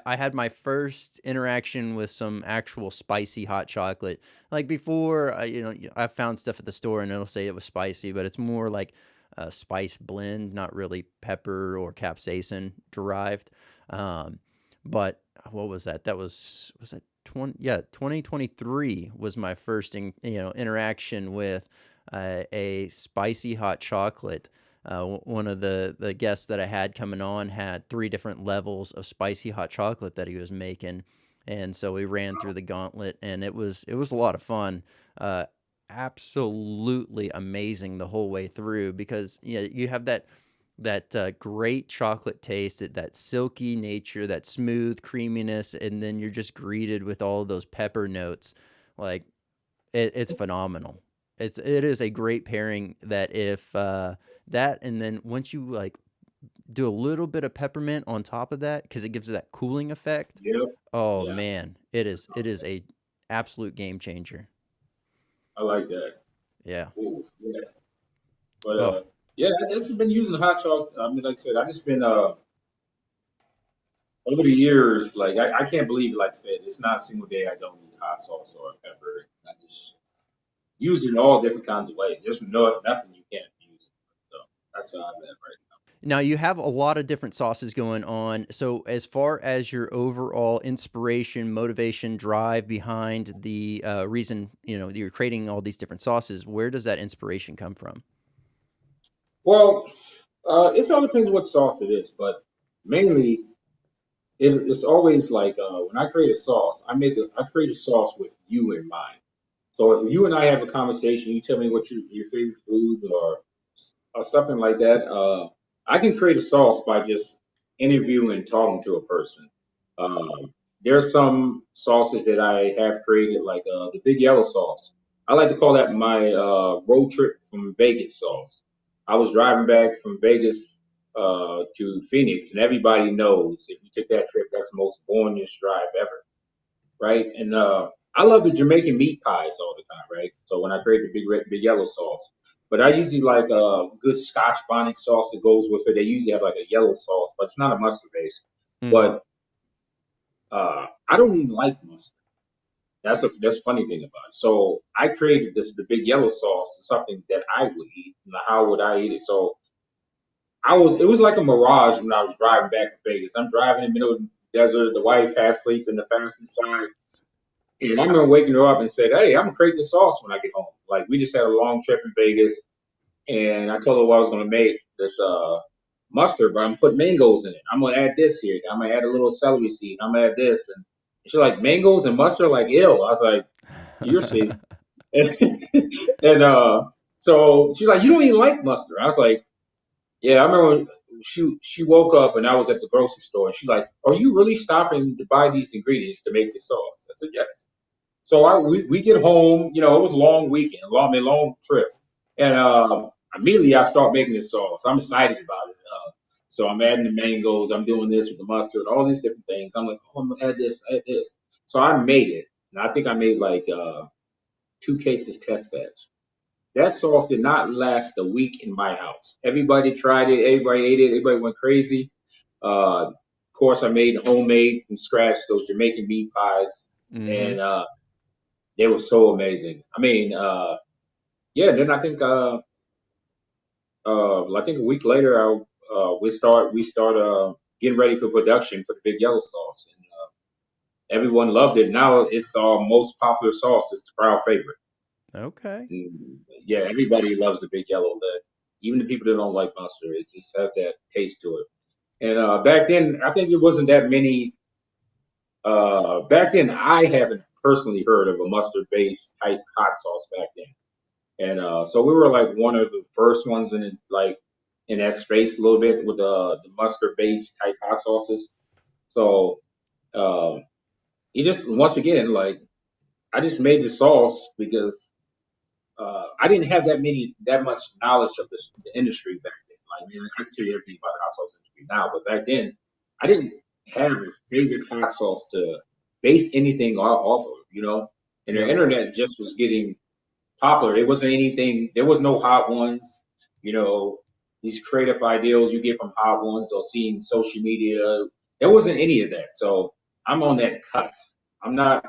had my first interaction with some actual spicy hot chocolate. Like before, I found stuff at the store and it'll say it was spicy, but it's more like a spice blend, not really pepper or capsaicin derived. Um, but what was that? Was that 2023 was my first interaction with a spicy hot chocolate. One of the guests that I had coming on had three different levels of spicy hot chocolate that he was making, and so we ran through the gauntlet, and it was a lot of fun. Uh, Absolutely amazing the whole way through, because you have that great chocolate taste, that silky nature, that smooth creaminess, and then you're just greeted with all of those pepper notes. Like it's phenomenal. It is a great pairing. That if that, and then once you like do a little bit of peppermint on top of that, because it gives it that cooling effect. Yep. Oh Yeah, man, it is a absolute game changer. I like that. Yeah. Ooh, yeah. But Oh yeah, I just been using hot chocolate. I mean, like I said, I just been over the years, like I can't believe it. Like I said, it's not a single day I don't use hot sauce or pepper. I just use it in all different kinds of ways. There's nothing you can't use. So that's what I'm at right Now you have a lot of different sauces going on. So as far as your overall inspiration, motivation, drive behind the reason you're creating all these different sauces, where does that inspiration come from? now. Well, it all depends what sauce it is, but mainly it's always like when I create a sauce, I create a sauce with you in mind. So if you and I have a conversation, you tell me what your favorite food or something like that. I can create a sauce by just interviewing and talking to a person. Um, there's some sauces that I have created, like the big yellow sauce. I like to call that my road trip from Vegas sauce. I was driving back from Vegas to Phoenix, and everybody knows if you took that trip, that's the most boringest drive ever, right? And I love the Jamaican meat pies all the time, right? So when I create the big red, big yellow sauce, but I usually like a good Scotch bonnet sauce that goes with it. They usually have like a yellow sauce, but it's not a mustard base. Mm-hmm. But I don't even like mustard. That's the funny thing about it. So I created the big yellow sauce, something that I would eat. And how would I eat it? So it was like a mirage when I was driving back to Vegas. I'm driving in the middle of the desert. The wife half asleep in the passenger side. And I remember waking her up and said, "Hey, I'm gonna create this sauce when I get home." Like we just had a long trip in Vegas, and I told her what I was gonna make this mustard, but I'm putting mangoes in it. I'm gonna add this here. I'm gonna add a little celery seed. I'm gonna add this, and she's like, "Mangoes and mustard, like ill." I was like, "You're sick." And so she's like, "You don't even like mustard." I was like, "Yeah." I remember when she woke up and I was at the grocery store, and she's like, "Are you really stopping to buy these ingredients to make this sauce?" I said, "Yes." So we get home, it was a long weekend, long trip, and immediately I start making this sauce. I'm excited about it. So I'm adding the mangoes. I'm doing this with the mustard, all these different things. I'm like, oh, I'm gonna add this, add this. So I made it, and I think I made like 2 cases test batch. That sauce did not last a week in my house. Everybody tried it. Everybody ate it. Everybody went crazy. Of course, I made homemade from scratch those Jamaican meat pies, Mm-hmm. and they were so amazing. I mean, yeah. Then I think a week later, we start getting ready for production for the Big Yellow sauce, and everyone loved it. Now it's our most popular sauce. It's the crowd favorite. Okay. And, yeah, everybody loves the Big Yellow. That even the people that don't like mustard, it just has that taste to it. And back then, I think it wasn't that many. Back then, I haven't personally heard of a mustard-based type hot sauce back then. And so we were like one of the first ones in it, like in that space a little bit with the mustard based type hot sauces. So uh, you just once again like I just made the sauce because I didn't have that much knowledge of the industry back then. Like man, I can tell you everything about the hot sauce industry now, but back then I didn't have a favorite hot sauce to base anything off of. And the Yep. internet just was getting popular. It wasn't anything. There was no hot ones. You know, these creative ideals you get from hot ones or seeing social media. There wasn't any of that. So I'm on that cusp. I'm not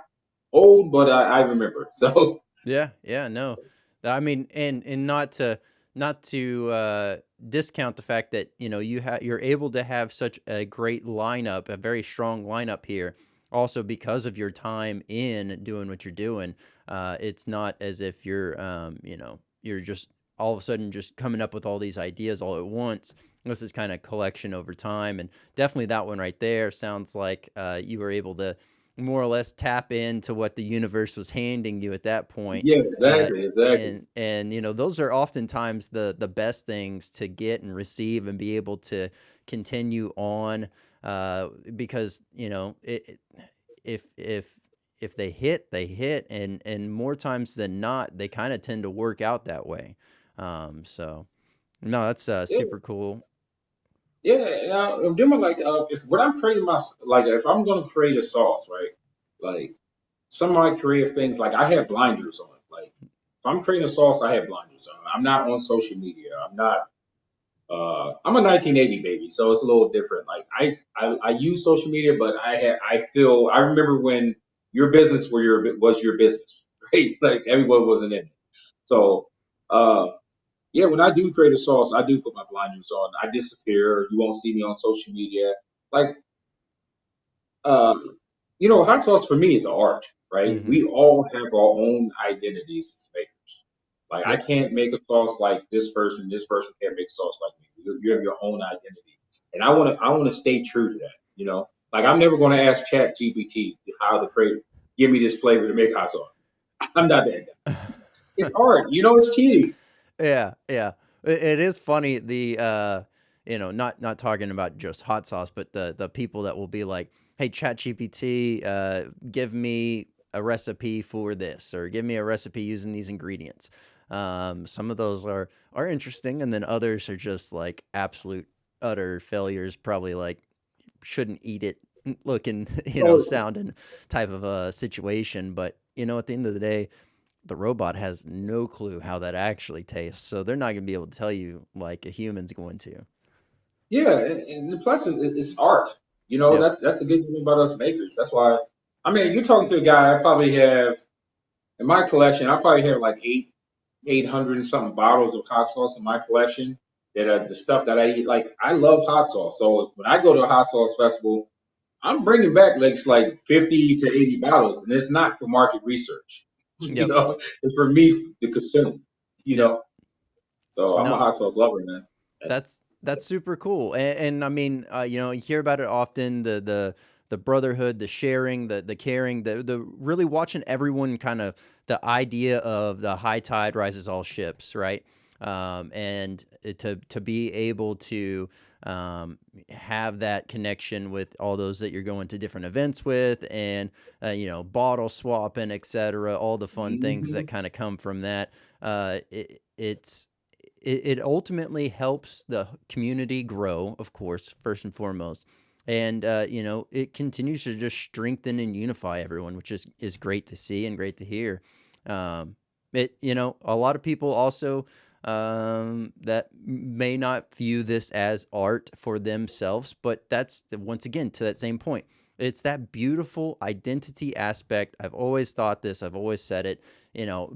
old, but I remember. So Yeah, yeah, no. I mean, and not to discount the fact that you're able to have such a great lineup, a very strong lineup here. Also, because of your time in doing what you're doing, it's not as if you're just all of a sudden just coming up with all these ideas all at once. This is kind of collection over time, and definitely that one right there sounds like you were able to more or less tap into what the universe was handing you at that point. yeah, Uh, exactly, exactly. and those are oftentimes the best things to get and receive and be able to continue on, because if they hit, they hit, and more times than not they kind of tend to work out that way. So no, that's Yeah, super cool. yeah. And I'm doing like if when I'm creating like if I'm gonna create a sauce, right? Like some of my creative things, like I have blinders on. Like if I'm creating a sauce, I have blinders on. I'm not on social media. I'm not. I'm a 1980 baby, so it's a little different. Like I use social media, but I remember when your business was your business, right? Like everyone wasn't in it. So uh, yeah, when I do create a sauce, I do put my blinders on. I disappear. You won't see me on social media. Like um, hot sauce for me is an art, right? Mm-hmm. We all have our own identities as makers. Like I Yep. can't make a sauce like this person. This person can't make sauce like me. You have your own identity, and I want to stay true to that. Like I'm never going to ask Chat GPT how to create, give me this flavor to make hot sauce. I'm not that guy. It's art. It's cheating. Yeah, yeah. It is funny not talking about just hot sauce, but the people that will be like, "Hey, ChatGPT, give me a recipe for this, or give me a recipe using these ingredients." Some of those are interesting, and then others are just like absolute utter failures. Probably like shouldn't eat it, looking, So sounding type of a situation. But at the end of the day, the robot has no clue how that actually tastes, so they're not gonna be able to tell you like a human's going to. yeah, and plus it's art. Yep. That's the good thing about us makers. That's why. I mean, you're talking to a guy. I probably have in my collection. I probably have like 800 and something bottles of hot sauce in my collection. That are the stuff that I eat. Like I love hot sauce, so when I go to a hot sauce festival, I'm bringing back like 50 to 80 bottles, and it's not for market research. You Yep. know, it's for me to consume. You Yep. know, so I'm a No, hot sauce lover, man. that's super cool. And I mean, you hear about it often, the brotherhood, the sharing, the caring, the really watching everyone kind of the idea of the high tide rises all ships, right? And to be able to have that connection with all those that you're going to different events with, and bottle swapping, etc. All the fun things that Hmm. kind of come from that. It ultimately helps the community grow, of course, first and foremost. And it continues to just strengthen and unify everyone, which is great to see and great to hear. A lot of people also that may not view this as art for themselves, but that's once again to that same point. It's that beautiful identity aspect. I've always thought this. I've always said it.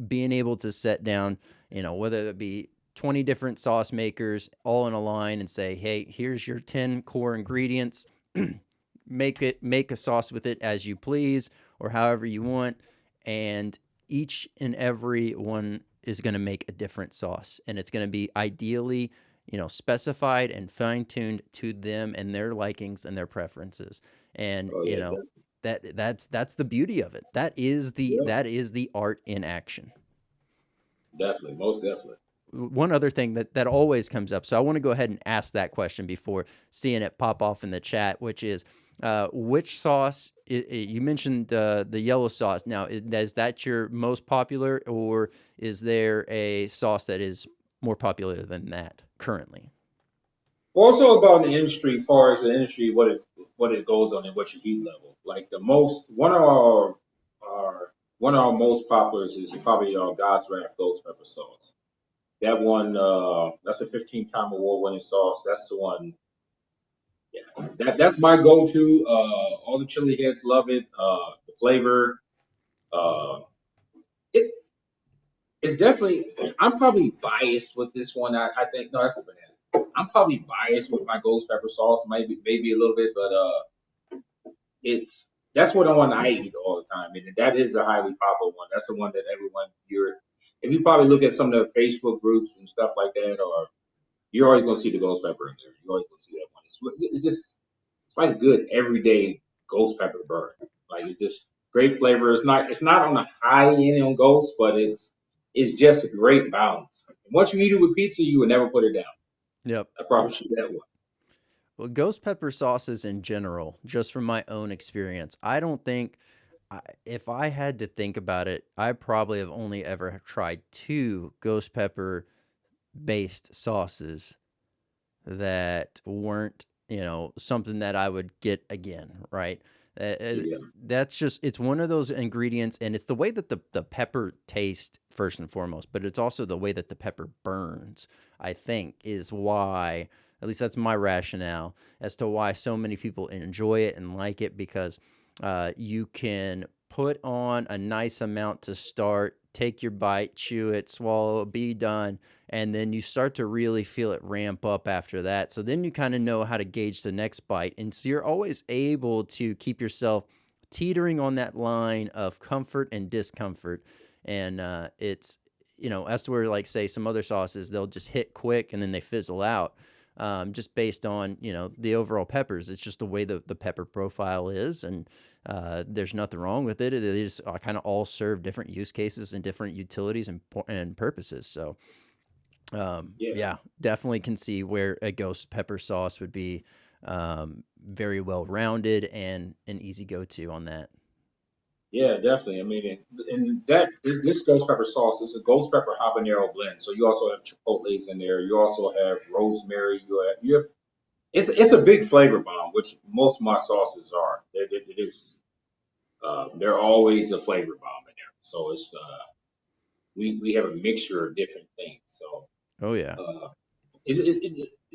Being able to set down, whether it be 20 different sauce makers all in a line and say, hey, here's your 10 core ingredients. Make a sauce with it as you please or however you want. And each and every one is going to make a different sauce. And it's going to be ideally, specified and fine tuned to them and their likings and their preferences. And, Oh yeah, that's the beauty of it. That is the yeah, that is the art in action. definitely, most definitely. One other thing that always comes up. So I want to go ahead and ask that question before seeing it pop off in the chat, which is which sauce? You mentioned the yellow sauce. Now, is that your most popular, or is there a sauce that is more popular than that currently? Also about the industry, as far as the industry, what it goes on and what's your heat level. Like the most our one of our most popular is probably God's Wrath Ghost Pepper Sauce. That one, that's a 15-time award winning sauce. That's the one. Yeah, that's my go to. All the chili heads love it. The flavor. Uh, it's it's definitely. I'm probably biased with this one. I think no, that's the banana. I'm probably biased with my ghost pepper sauce, maybe a little bit, but it's that's what the one I eat all the time, and that is a highly popular one. That's the one that everyone here. If you probably look at some of the Facebook groups and stuff like that, or you're always gonna see the ghost pepper in there. You're always gonna see that one. It's just it's like good everyday ghost pepper burn. Like it's just great flavor. It's not on the high end on ghost, but it's just a great balance. And once you eat it with pizza, you would never put it down. Yep. I promise you that one. Well, ghost pepper sauces in general, just from my own experience, I don't think, if I had to think about it, I probably have only ever tried two ghost pepper based sauces that weren't, something that I would get again, right? Uh, uh, Yeah, that's just, it's one of those ingredients, and it's the way that the pepper tastes first and foremost, but it's also the way that the pepper burns, I think, is why, at least that's my rationale as to why so many people enjoy it and like it, because you can put on a nice amount to start, take your bite, chew it, swallow, be done, and then you start to really feel it ramp up after that. So then you kind of know how to gauge the next bite. And so you're always able to keep yourself teetering on that line of comfort and discomfort. And it's, as to where, like, say, some other sauces, they'll just hit quick and then they fizzle out. Just based on, the overall peppers. It's just the way the pepper profile is. And there's nothing wrong with it. They just kind of all serve different use cases and different utilities and purposes. So, yeah, yeah, definitely can see where a ghost pepper sauce would be very well rounded and an easy go to on that. yeah, definitely. I mean, and this ghost pepper sauce is a ghost pepper habanero blend. So you also have chipotles in there. You also have rosemary. You have it's a big flavor bomb, which most of my sauces are. They're always a flavor bomb in there. So we have a mixture of different things. So Oh yeah. uh, it's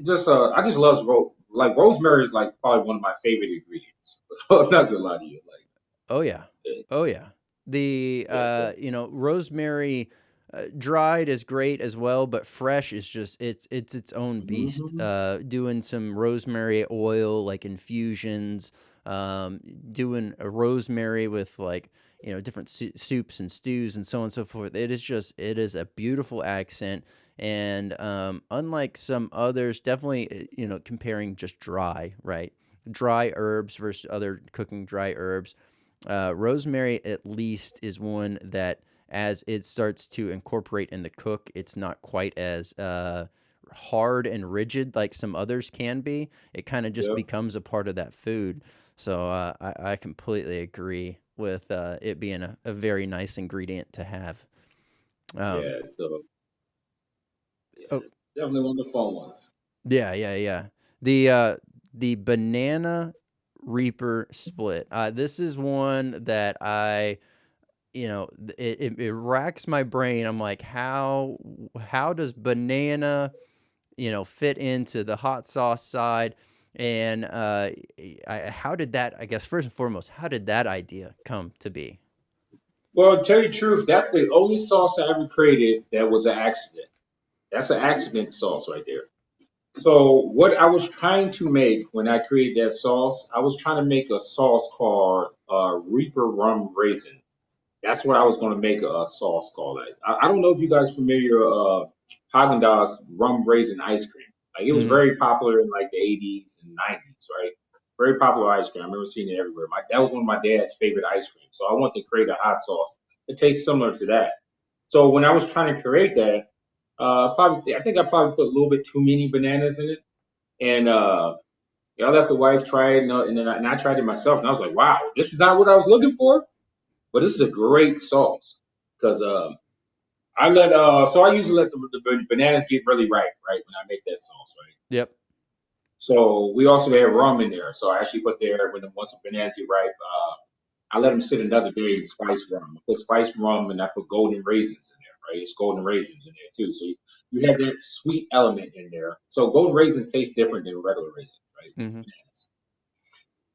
just I just love like rosemary is like probably one of my favorite ingredients. I'm not gonna lie to you, like. Oh yeah. Uh, Oh yeah. The Yeah, so, rosemary dried is great as well, but fresh is just it's its own beast. hmm Doing some rosemary oil like infusions, um, doing a rosemary with like different soups and stews and so on and so forth. It is a beautiful accent. And unlike some others, definitely comparing just dry, right? Dry herbs versus other cooking dry herbs. Rosemary, at least, is one that as it starts to incorporate in the cook, it's not quite as hard and rigid like some others can be. It kind of just yeah, becomes a part of that food. So I completely agree with it being a very nice ingredient to have. Um, yeah. So yeah, oh, definitely one of the fun ones. yeah, yeah, yeah. The banana reaper split. This is one that it racks my brain. I'm like, how does banana, fit into the hot sauce side? And how did that? I guess first and foremost, how did that idea come to be? Well, to tell you the truth, that's the only sauce I ever created that was an accident. That's an accident sauce right there. So what I was trying to make when I created that sauce, I was trying to make a sauce called Reaper Rum Raisin. That's what I was going to make a sauce called. I don't know if you guys familiar Haagen-Dazs rum raisin ice cream. Like it was Hmm. very popular in like the 80s and 90s, right? Very popular ice cream. I remember seeing it everywhere. That was one of my dad's favorite ice creams. So I wanted to create a hot sauce that tastes similar to that. So when I was trying to create that, I think I probably put a little bit too many bananas in it, and I let the wife try it, and I tried it myself, and I was like, wow, this is not what I was looking for, but this is a great sauce because I usually let the bananas get really ripe, right, when I make that sauce, right. Yep. So we also have rum in there. So I actually put there once the bananas get ripe, I let them sit another day in spice rum. I put spice rum and I put golden raisins in there, right? It's golden raisins in there too. So you have that sweet element in there. So golden raisins taste different than regular raisins, right? Hmm. Bananas.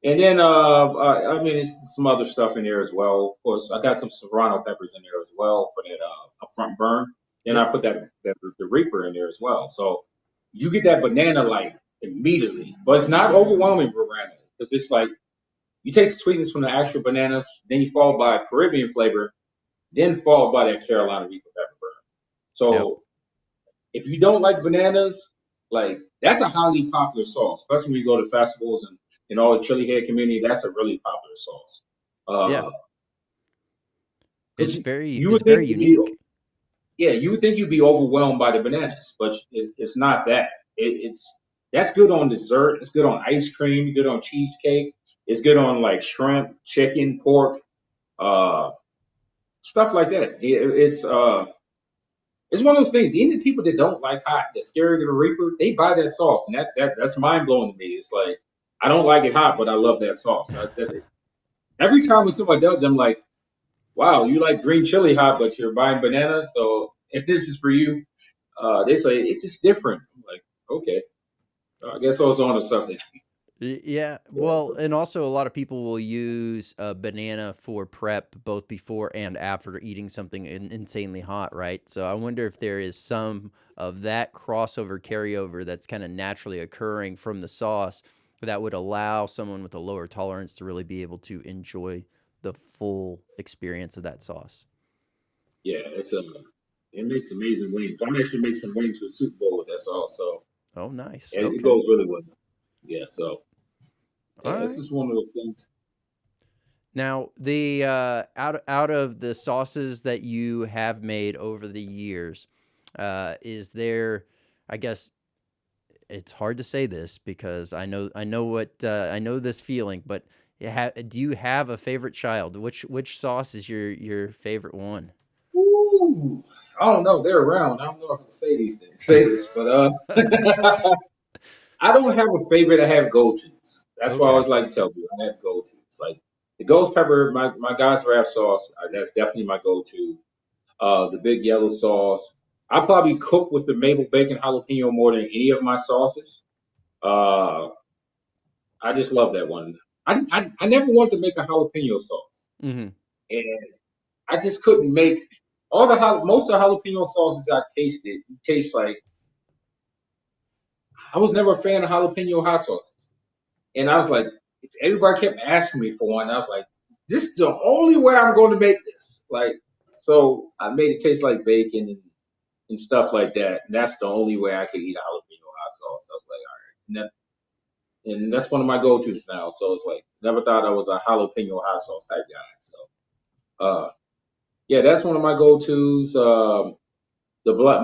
And then, I mean, it's some other stuff in there as well. Of course, I got some serrano peppers in there as well for that front burn. Then Yep. I put the reaper in there as well. So you get that banana like immediately, but it's not overwhelming banana because it's like you take the sweetness from the actual bananas, then you follow by a Caribbean flavor, then followed by that Carolina Reaper pepper burn. Yep. So if you don't like bananas, like that's a highly popular sauce, especially when you go to festivals and in all the chili head community. That's a really popular sauce. Yeah. Uh, It's because very you it's would think very you'd be, unique. yeah, you would think you'd be overwhelmed by the bananas, but it's not that. It's that's good on dessert. It's good on ice cream. Good on cheesecake. It's good on like shrimp, chicken, pork, uh, stuff like that. It's one of those things. Even the people that don't like hot, that's scared of the Reaper, they buy that sauce, and that's mind blowing to me. It's like I don't like it hot, but I love that sauce. Every time when somebody does, it, I'm like, wow, you like green chili hot, but you're buying banana. So if this is for you, they say it's just different. I'm like, okay, I guess I was on to something. Yeah, well, and also a lot of people will use a banana for prep both before and after eating something insanely hot, right? So I wonder if there is some of that crossover carryover that's kind of naturally occurring from the sauce that would allow someone with a lower tolerance to really be able to enjoy the full experience of that sauce. Yeah, it makes amazing wings. I'm actually making some wings for the Super Bowl with that sauce, so Oh, nice. it Okay. goes really well. Yeah, so All yeah, this right. is one of those things. Now, the out of the sauces that you have made over the years, is there? I guess it's hard to say this because I know this feeling, but do you have a favorite child? Which sauce is your favorite one? Ooh, I don't know. They're around. I don't know if I can say these things, say this, but I don't have a favorite. I have go-tos. That's why I always Okay. like to tell people I have go-tos. Like the ghost pepper, my God's wrath sauce. That's definitely my go-to. The big yellow sauce. I probably cook with the maple bacon jalapeno more than any of my sauces. Uh, I just love that one. I never wanted to make a jalapeno sauce, Mm-hmm. and I just couldn't make most of the jalapeno sauces I tasted. Taste like I was never a fan of jalapeno hot sauces, and I was like, everybody kept asking me for one. And I was like, this is the only way I'm going to make this. Like, so I made it taste like bacon and stuff like that, and that's the only way I could eat a jalapeno hot sauce. I was like, all right, and that's one of my go-tos now. So it's like, never thought I was a jalapeno hot sauce type guy. So, yeah, that's one of my go-tos.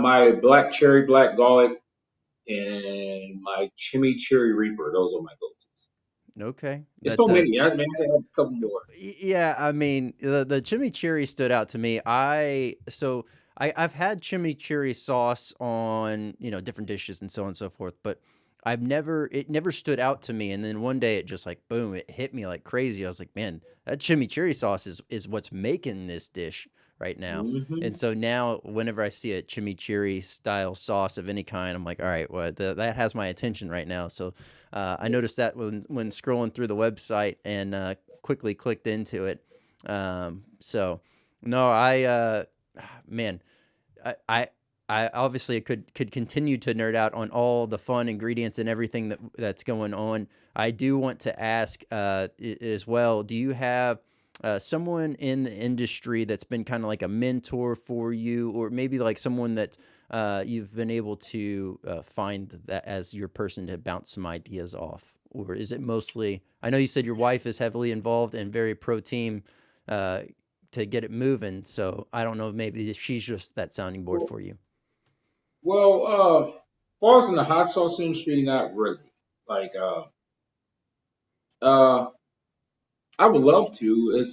My black cherry, black garlic, and my chimichurri reaper. Those are my go-tos. Okay. It's That so many. I mean, I have a couple more. Yeah, I mean, the chimichurri stood out to me. I've had chimichurri sauce on, different dishes and so on and so forth, but it never stood out to me. And then one day it just like boom, it hit me like crazy. I was like, man, that chimichurri sauce is what's making this dish right now. And Hmm. so now whenever I see a chimichurri style sauce of any kind, I'm like, all right, well, that has my attention right now. So I noticed that when scrolling through the website and quickly clicked into it. So no, man, I, I, I obviously could continue to nerd out on all the fun ingredients and everything that's going on. I do want to ask as well. Do you have someone in the industry that's been kind of like a mentor for you, or maybe like someone that you've been able to find that as your person to bounce some ideas off? Or is it mostly, I know you said your wife is heavily involved and very pro team uh, to get it moving. So I don't know, maybe if she's just that sounding board Well, for you. as far as in the hot sauce industry, not really. Like, uh, I would love to.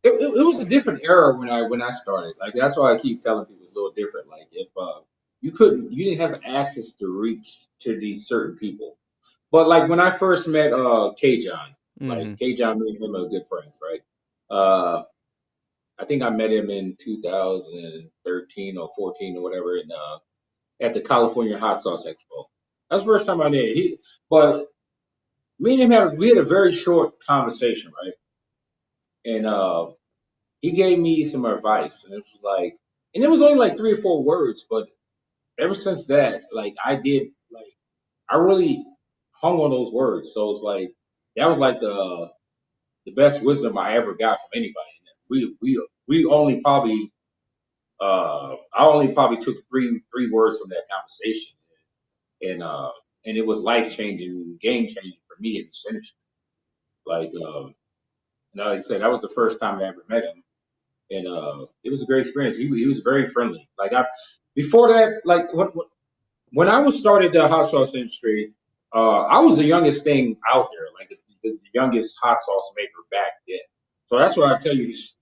It was a different era when I started. Like that's why I keep telling people it's a little different. Like if you didn't have access to reach to these certain people. But like when I first met K John, like Mm-hmm. K John, me and him are good friends, right? Uh, I think I met him in 2013 or 14 or whatever, at the California Hot Sauce Expo. That's the first time I did. But me and him we had a very short conversation, right? And he gave me some advice, and it was like, and it was only like 3 or 4 words, but ever since that, like I really hung on those words. So it's like that was like the best wisdom I ever got from anybody. We only probably I only probably took three words from that conversation, and uh and it was life changing, game changing for me in this industry. Like like I said, that was the first time I ever met him, and it was a great experience. He was very friendly. Like I before that, like when I was started the hot sauce industry, I was the youngest thing out there, like the youngest hot sauce maker back then. So that's why I tell you this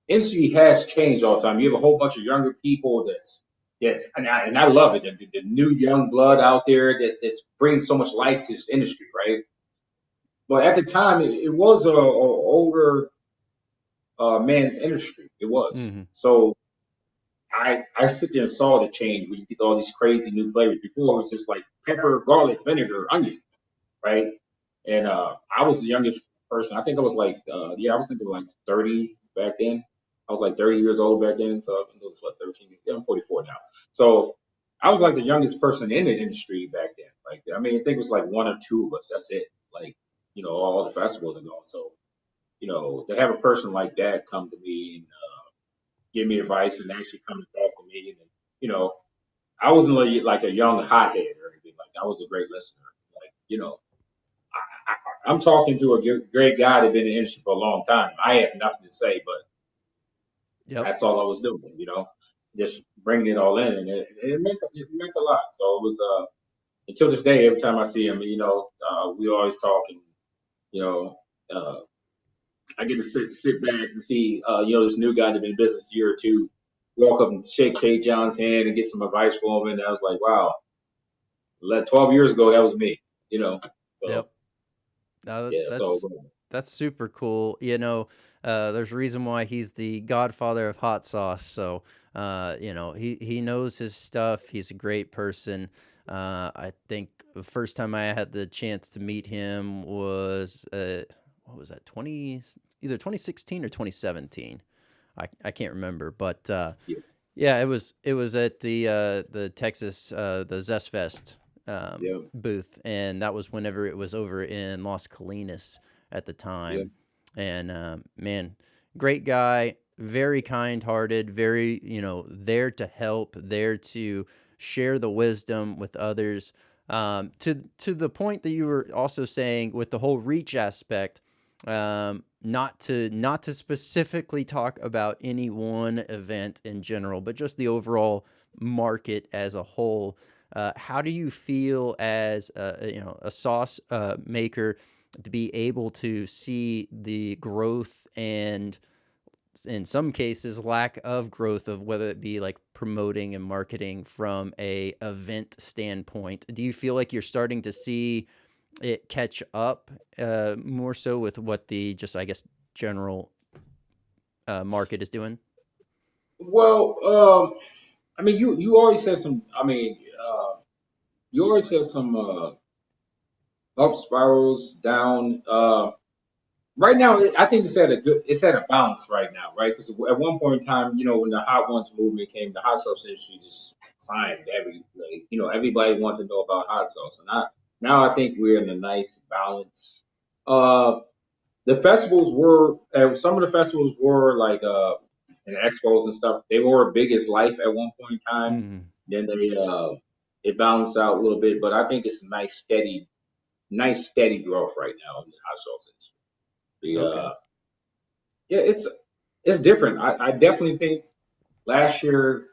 industry has changed all the time. You have a whole bunch of younger people and I love it. The new young blood out there that's bringing so much life to this industry, right? But at the time, it was a older man's industry. It was. Mm-hmm. So I sit there and saw the change when you get all these crazy new flavors. Before it was just like pepper, garlic, vinegar, onion, right? And I was the youngest person. I think I was like I was thinking like 30 back then. I was like 30 years old back then, so I think it was what 13. Yeah, I'm 44 now. So I was like the youngest person in the industry back then. Like I mean, I think it was like one or two of us. That's it. Like all the festivals are going. So to have a person like that come to me and give me advice and actually come and talk to me, and I wasn't like a young hothead or anything. Like I was a great listener. Like I'm talking to a great guy that's been in the industry for a long time. I have nothing to say, but Yep. that's all I was doing. Just bringing it all in, and it meant a lot. So it was until this day, every time I see him, we always talk, and you know, uh, I get to sit back and see this new guy that been in business a year or two walk up and shake K. John's hand and get some advice from him, and I was like, wow, 12 years ago that was me. So Yep. No, yeah, so that's super cool. There's a reason why he's the godfather of hot sauce. So, he knows his stuff. He's a great person. I think the first time I had the chance to meet him was what was that, 20, either 2016 or 2017. I can't remember, but Yeah, yeah, it was at the Texas the Zest Fest yeah, booth, and that was whenever it was over in Las Colinas at the yeah. time. And man, great guy, very kind-hearted, very there to help, there to share the wisdom with others. To the point that you were also saying with the whole reach aspect, not to specifically talk about any one event in general, but just the overall market as a whole. How do you feel as a sauce maker to be able to see the growth and in some cases lack of growth of whether it be like promoting and marketing from a event standpoint? Do you feel like you're starting to see it catch up more so with what the just I guess general market is doing? Well, I mean, you always said some. I mean, you always said some up spirals, down. Right now, I think it's at a balance right now, right? Because at one point in time, when the hot ones movement came, the hot sauce industry just climbed. Everybody wanted to know about hot sauce, and now I think we're in a nice balance. Uh, the festivals were some of the festivals were like and expos and stuff. They were big as life at one point in time. Mm, Then it balanced out a little bit, but I think it's nice steady growth right now in the hot sauce industry. The okay. Yeah, it's different. I definitely think last year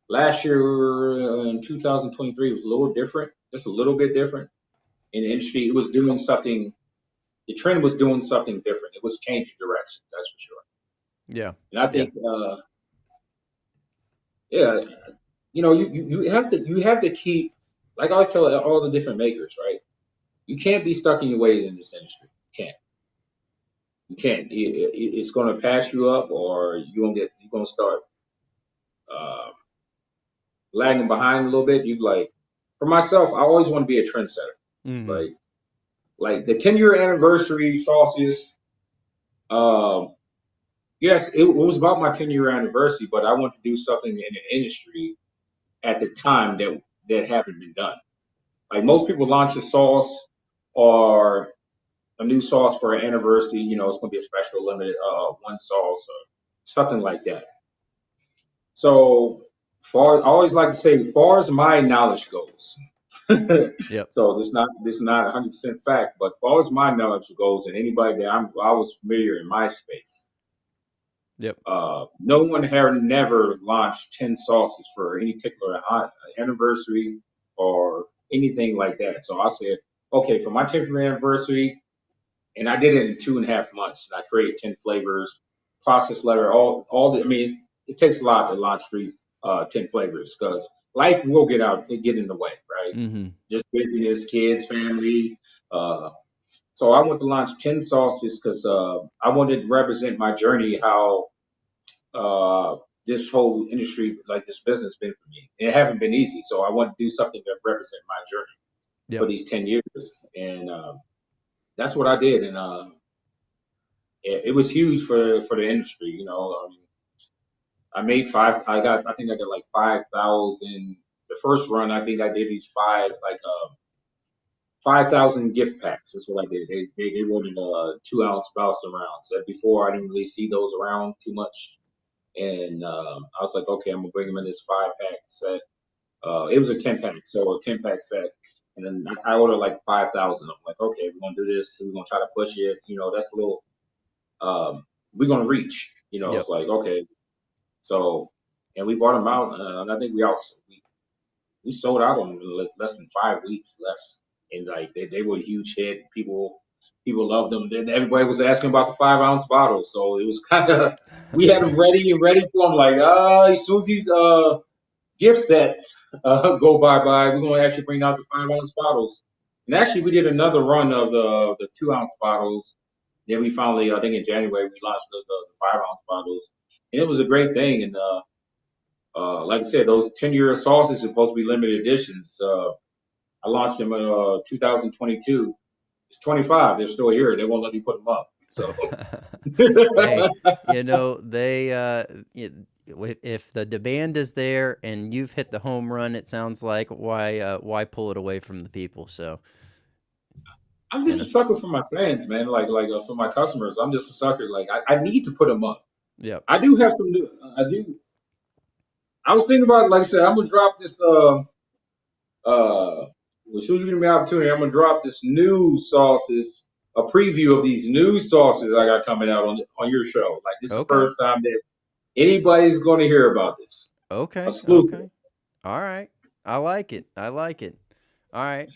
in 2023 was a little different, just a little bit different in the industry. It was doing something. The trend was doing something different. It was changing directions, that's for sure. Yeah. And I Yeah. think, yeah, you have to keep, like I always tell all the different makers, right? You can't be stuck in your ways in this industry. You can't. It's going to pass you up, or you're gonna start uh, lagging behind a little bit. For myself, I always want to be a trendsetter. Hmm. Like like the 10-year anniversary sauces. Um, yes, it was about my 10-year anniversary, but I want to do something in the industry at the time that haven't been done. Like most people launch a sauce or a new sauce for an anniversary. It's going to be a special limited one sauce or something like that. So I always like to say, far as my knowledge goes. Yep. So this is not 100% fact, but far as my knowledge goes, and anybody that I was familiar in my space, Yep. no one had never launched 10 sauces for any particular anniversary or anything like that. So I said, okay, for my 10th anniversary, and I did it in 2.5 months. And I created 10 flavors, process letter, all the. I mean, it takes a lot to launch these 10 flavors because life will get in the way, right? Hmm. Just busyness, kids, family. Uh, so I want to launch 10 sauces because I wanted to represent my journey, how uh, this whole industry, like this business, been for me. It haven't been easy, so I want to do something that represent my journey for Yep. these 10 years, and that's what I did, and it was huge for the industry. I made five. I think I got like 5,000. The first run, I think I did these 5,000 gift packs. That's what I did. They wanted 2 ounce bouncing around. So before I didn't really see those around too much, and I was like, okay, I'm gonna bring them in this 5 pack set. It was a 10 pack, so a 10 pack set. And then I ordered like 5,000. I'm like, okay, we're gonna do this. We're gonna try to push it. That's a little. We're gonna reach. It's Yep. like okay, so and we bought them out, and I think we sold out in less than 5 weeks, less, and like they were a huge hit. People loved them. Then everybody was asking about the 5 ounce bottles, so it was kind of we had them ready for them. Like as soon as these gift sets go bye, we're gonna actually bring out the 5 ounce bottles. And actually, we did another run of the 2 ounce bottles. Then we finally, I think in January, we launched the 5 ounce bottles, and it was a great thing. And like I said, those 10-year sauces are supposed to be limited editions. I launched them in 2022. It's 25. They're still here. They won't let me put them up. So Hey, they if the demand is there and you've hit the home run, it sounds like why pull it away from the people? So, I'm you just a know. sucker for my fans, man. For my customers, I'm just a sucker. Like I need to put them up. Yep. I do have some new. I do. I was thinking about, like I said, I'm gonna drop this. As soon as you give me the opportunity, I'm gonna drop this new sauces, a preview of these new sauces I got coming out on your show. Like this is the Okay. first time that anybody's going to hear about this. Okay. Exclusive. Okay. All right. I like it. I like it. All right.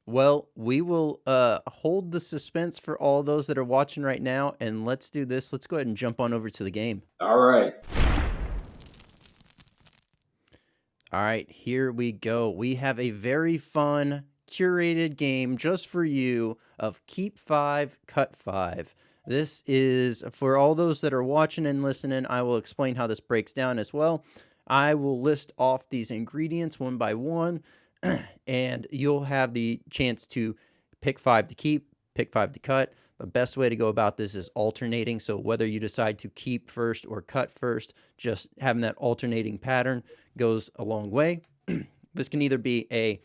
Well, we will hold the suspense for all those that are watching right now, and let's do this. Let's go ahead and jump on over to the game. All right. All right, here we go. We have a very fun, curated game just for you of Keep 5, Cut 5. This is for all those that are watching and listening. I will explain how this breaks down as well. I will list off these ingredients one by one, and you'll have the chance to pick 5 to keep, pick 5 to cut. The best way to go about this is alternating. So whether you decide to keep first or cut first, just having that alternating pattern goes a long way. This can either be a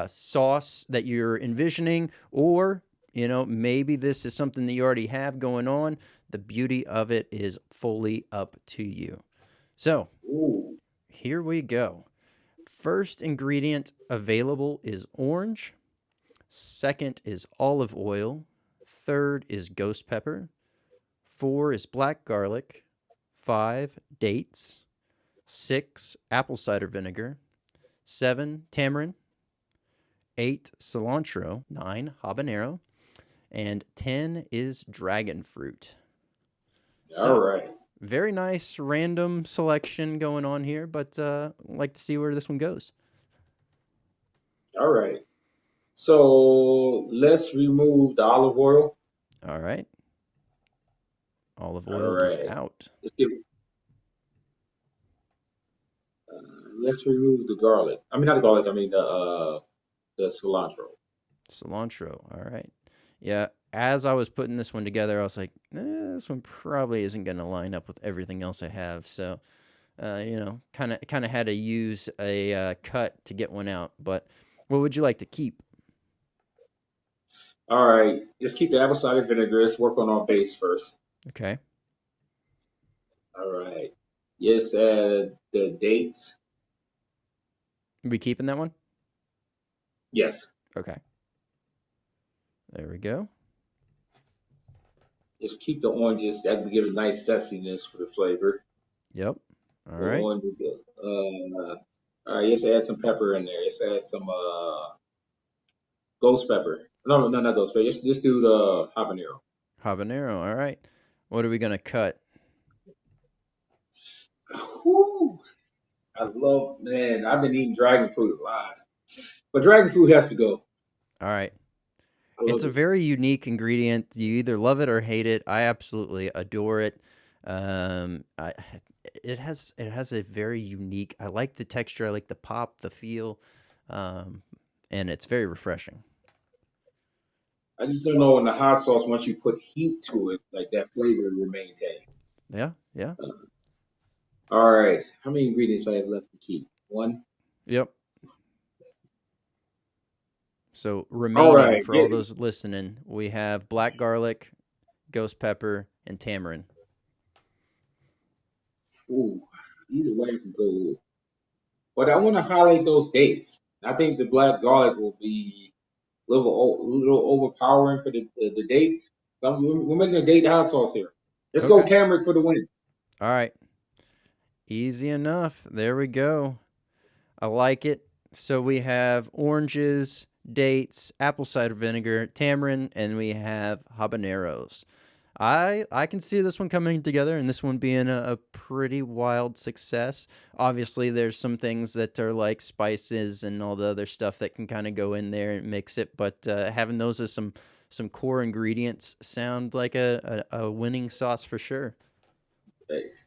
sauce that you're envisioning, or maybe this is something that you already have going on. The beauty of it is fully up to you. So Ooh. here we go. First ingredient available is orange. Second is olive oil. Third is ghost pepper. 4 is black garlic. 5, dates. 6, apple cider vinegar. 7, tamarind. 8, cilantro. 9, habanero. And 10 is dragon fruit. All So, right. very nice random selection going on here, but I'd like to see where this one goes. All right. So let's remove the olive oil. All right. Olive All oil is right. out. Let's give. Uh, let's remove the garlic. I mean, not the garlic. I mean the cilantro. Cilantro. All right. Yeah. As I was putting this one together, I was like, this one probably isn't going to line up with everything else I have. So, kind of had to use a cut to get one out. But what would you like to keep? All right. Let's keep the apple cider vinegar. Let's work on our base first. Okay. All right. Yes, the dates. Are we keeping that one? Yes. Okay. There we go. Just keep the oranges. That would give a nice zestiness for the flavor. Yep. All The right. orange. All right. Let's add some pepper in there. Let's add some ghost pepper. No, no, not ghost pepper. Just do the habanero. Habanero. All right. What are we going to cut? Whew. Man, I've been eating dragon fruit a lot. But dragon fruit has to go. All right. I It's love a it. very unique ingredient. You either love it or hate it. I absolutely adore it. I it has a very unique. I like the texture. I like the pop, the feel, um, and it's very refreshing. I just don't know in the hot sauce, once you put heat to it, like that flavor will maintain. Yeah, yeah, All right. How many ingredients I have left to keep? One. yep. So All remaining right. for all those listening, we have black garlic, ghost pepper, and tamarind. Ooh, either way I can go. But I want to highlight those dates. I think the black garlic will be a little overpowering for the dates. We're making a date hot sauce here. Let's go Okay. turmeric for the win. All right. Easy enough. There we go. I like it. So we have oranges, dates, apple cider vinegar, tamarind, and we have habaneros. I can see this one coming together and this one being a pretty wild success. Obviously, there's some things that are like spices and all the other stuff that can kind of go in there and mix it, but having those as some core ingredients sound like a winning sauce for sure. Thanks.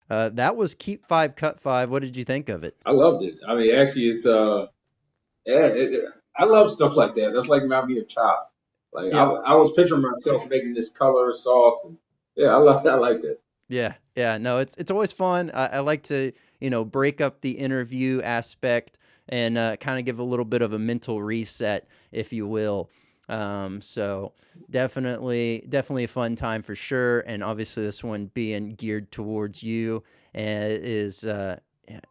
That was Keep 5, Cut 5. What did you think of it? I loved it. I mean, actually, it's Yeah, I love stuff like that. That's like not being a child. Like Yeah. I was picturing myself making this color sauce, and yeah, I like that. Yeah, yeah, no, it's always fun. I like to break up the interview aspect and kind of give a little bit of a mental reset, if you will. So definitely a fun time for sure. And obviously, this one being geared towards you and is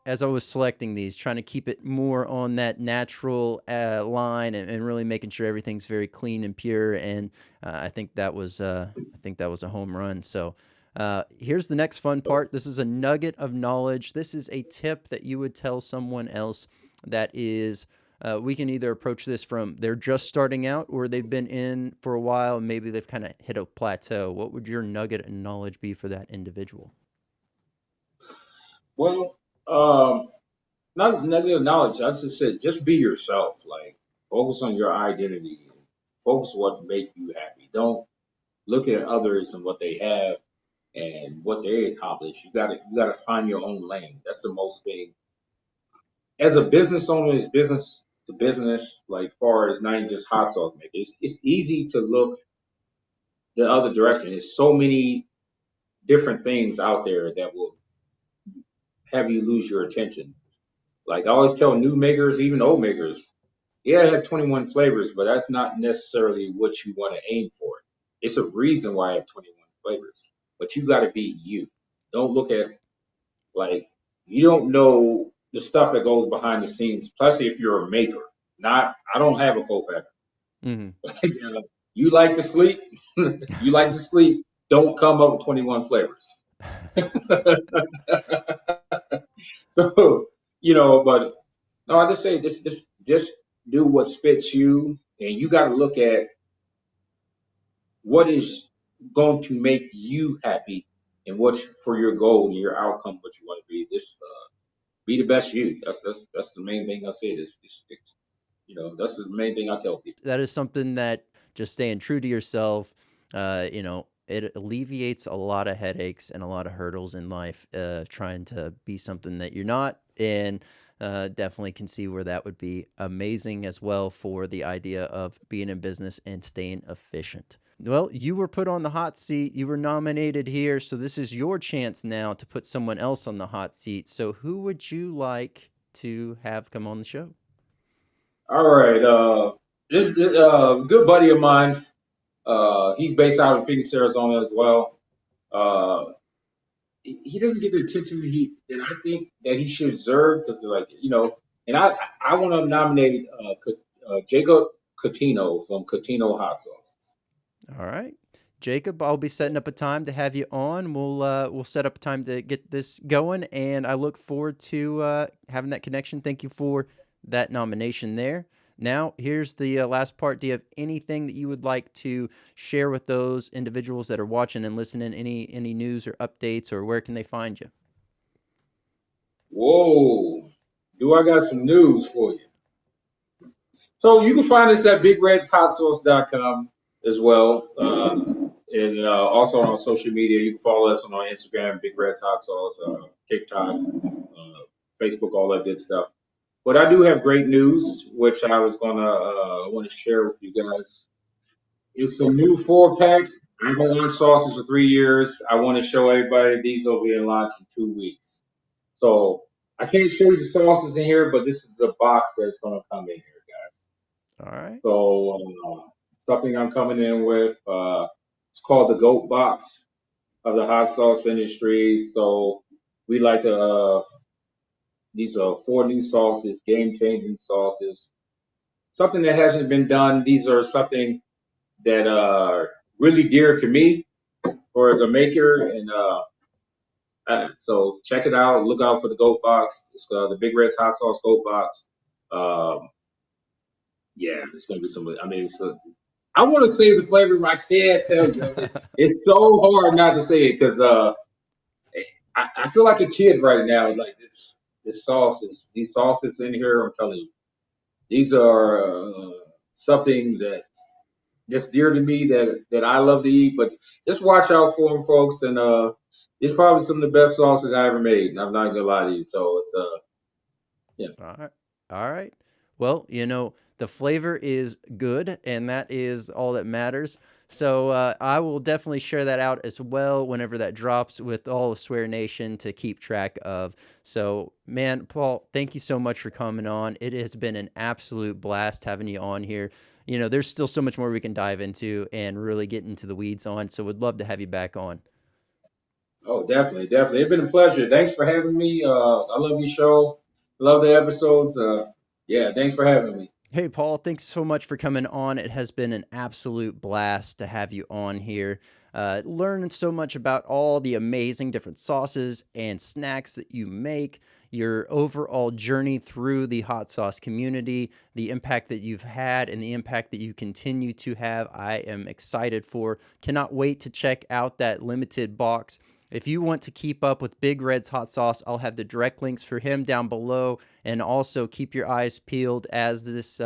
as I was selecting these, trying to keep it more on that natural line and really making sure everything's very clean and pure. And I think that was a home run. So. Here's the next fun part. This is a nugget of knowledge. This is a tip that you would tell someone else that is, we can either approach this from they're just starting out or they've been in for a while and maybe they've kind of hit a plateau. What would your nugget of knowledge be for that individual? Well, um, not negative knowledge. I just said, just be yourself. Like focus on your identity. Focus on what make you happy. Don't look at others and what they have and what they accomplish. You gotta find your own lane. That's the most thing. As a business owner, it's business to business. Like far as not just hot sauce making, it's easy to look the other direction. There's so many different things out there that will have you lose your attention. Like I always tell new makers, even old makers, yeah, I have 21 flavors, but that's not necessarily what you want to aim for. It's a reason why I have 21 flavors, but you got to be you. Don't look at like you don't know the stuff that goes behind the scenes, especially if you're a maker. Not, I don't have a co-packer. Mm-hmm. You like to sleep, you like to sleep. Don't come up with 21 flavors. So, but no, I just say just do what fits you, and you got to look at what is going to make you happy and what's for your goal and your outcome, what you want to be. This be the best you. That's the main thing I say. That's the main thing I tell people. That is something that just staying true to yourself, it alleviates a lot of headaches and a lot of hurdles in life, trying to be something that you're not. And definitely can see where that would be amazing as well for the idea of being in business and staying efficient. Well, you were put on the hot seat. You were nominated here. So this is your chance now to put someone else on the hot seat. So who would you like to have come on the show? All right. This good buddy of mine. He's based out of Phoenix, Arizona as well. Uh, he doesn't get the attention that I think that he should deserve because and I want to nominate Jacob Catino from Catino Hot Sauces. All right. Jacob, I'll be setting up a time to have you on. We'll set up a time to get this going, and I look forward to having that connection. Thank you for that nomination there. Now, here's the last part. Do you have anything that you would like to share with those individuals that are watching and listening? Any news or updates, or where can they find you? Whoa, do I got some news for you? So you can find us at BigRedsHotSauce.com as well. And also on social media, you can follow us on our Instagram, Big Reds Hot Sauce, TikTok, Facebook, all that good stuff. But I do have great news, which I was gonna want to share with you guys. It's a new 4 pack. I've been launching sauces for 3 years. I want to show everybody these will be launched in 2 weeks. So I can't show you the sauces in here, but this is the box that's gonna come in here, guys. All right. So something I'm coming in with. It's called the Goat Box of the hot sauce industry. So we like to. These are 4 new sauces, game-changing sauces. Something that hasn't been done. These are something that are really dear to me, or as a maker, and so check it out. Look out for the Goat Box. It's the Big Red's Hot Sauce Goat Box. Um, yeah, it's gonna be some. I mean, I want to say the flavor, but I can't tell you. It's so hard not to say it because I feel like a kid right now. Like this sauces, these sauces in here. I'm telling you, these are something that just dear to me that I love to eat. But just watch out for them, folks. And it's probably some of the best sauces I ever made. And I'm not gonna lie to you. So it's yeah. All right. All right. Well, the flavor is good, and that is all that matters. So I will definitely share that out as well whenever that drops with all of Swear Nation to keep track of. So, man, Paul, thank you so much for coming on. It has been an absolute blast having you on here. There's still so much more we can dive into and really get into the weeds on. So, would love to have you back on. Oh, definitely, definitely. It's been a pleasure. Thanks for having me. I love your show. Love the episodes. Yeah, thanks for having me. Hey, Paul, thanks so much for coming on. It has been an absolute blast to have you on here. Learning so much about all the amazing different sauces and snacks that you make, your overall journey through the hot sauce community, the impact that you've had, and the impact that you continue to have. I am excited for. Cannot wait to check out that limited box. If you want to keep up with Big Red's hot sauce, I'll have the direct links for him down below. And also keep your eyes peeled as this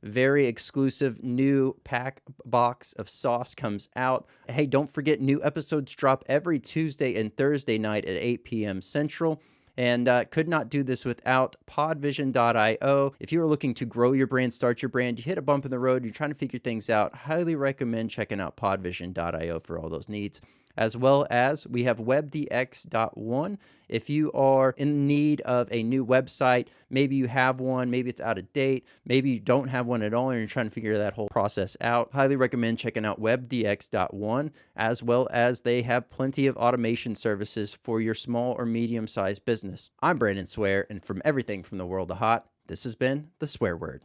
very exclusive new pack box of sauce comes out. Hey, don't forget, new episodes drop every Tuesday and Thursday night at 8 p.m. Central. And could not do this without podvision.io. If you are looking to grow your brand, start your brand, you hit a bump in the road, you're trying to figure things out, highly recommend checking out podvision.io for all those needs. As well as we have webdx.one. If you are in need of a new website, maybe you have one, maybe it's out of date, maybe you don't have one at all, and you're trying to figure that whole process out, highly recommend checking out webdx.one, as well as they have plenty of automation services for your small or medium-sized business. I'm Brandon Swear, and from everything from the world of hot, this has been The Swear Word.